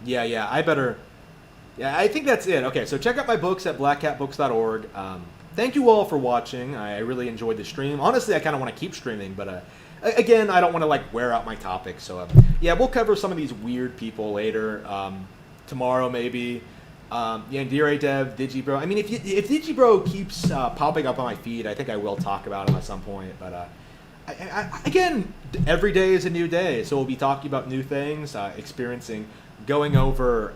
Yeah, I better... Yeah, I think that's it. Okay, so check out my books at blackcatbooks.org. Thank you all for watching. I really enjoyed the stream. Honestly, I kind of want to keep streaming, but again, I don't want to like wear out my topic. So yeah, we'll cover some of these weird people later. Tomorrow maybe. Yandere Dev, Digibro. I mean, if Digibro keeps popping up on my feed, I think I will talk about him at some point. But again, every day is a new day, so we'll be talking about new things, experiencing, going over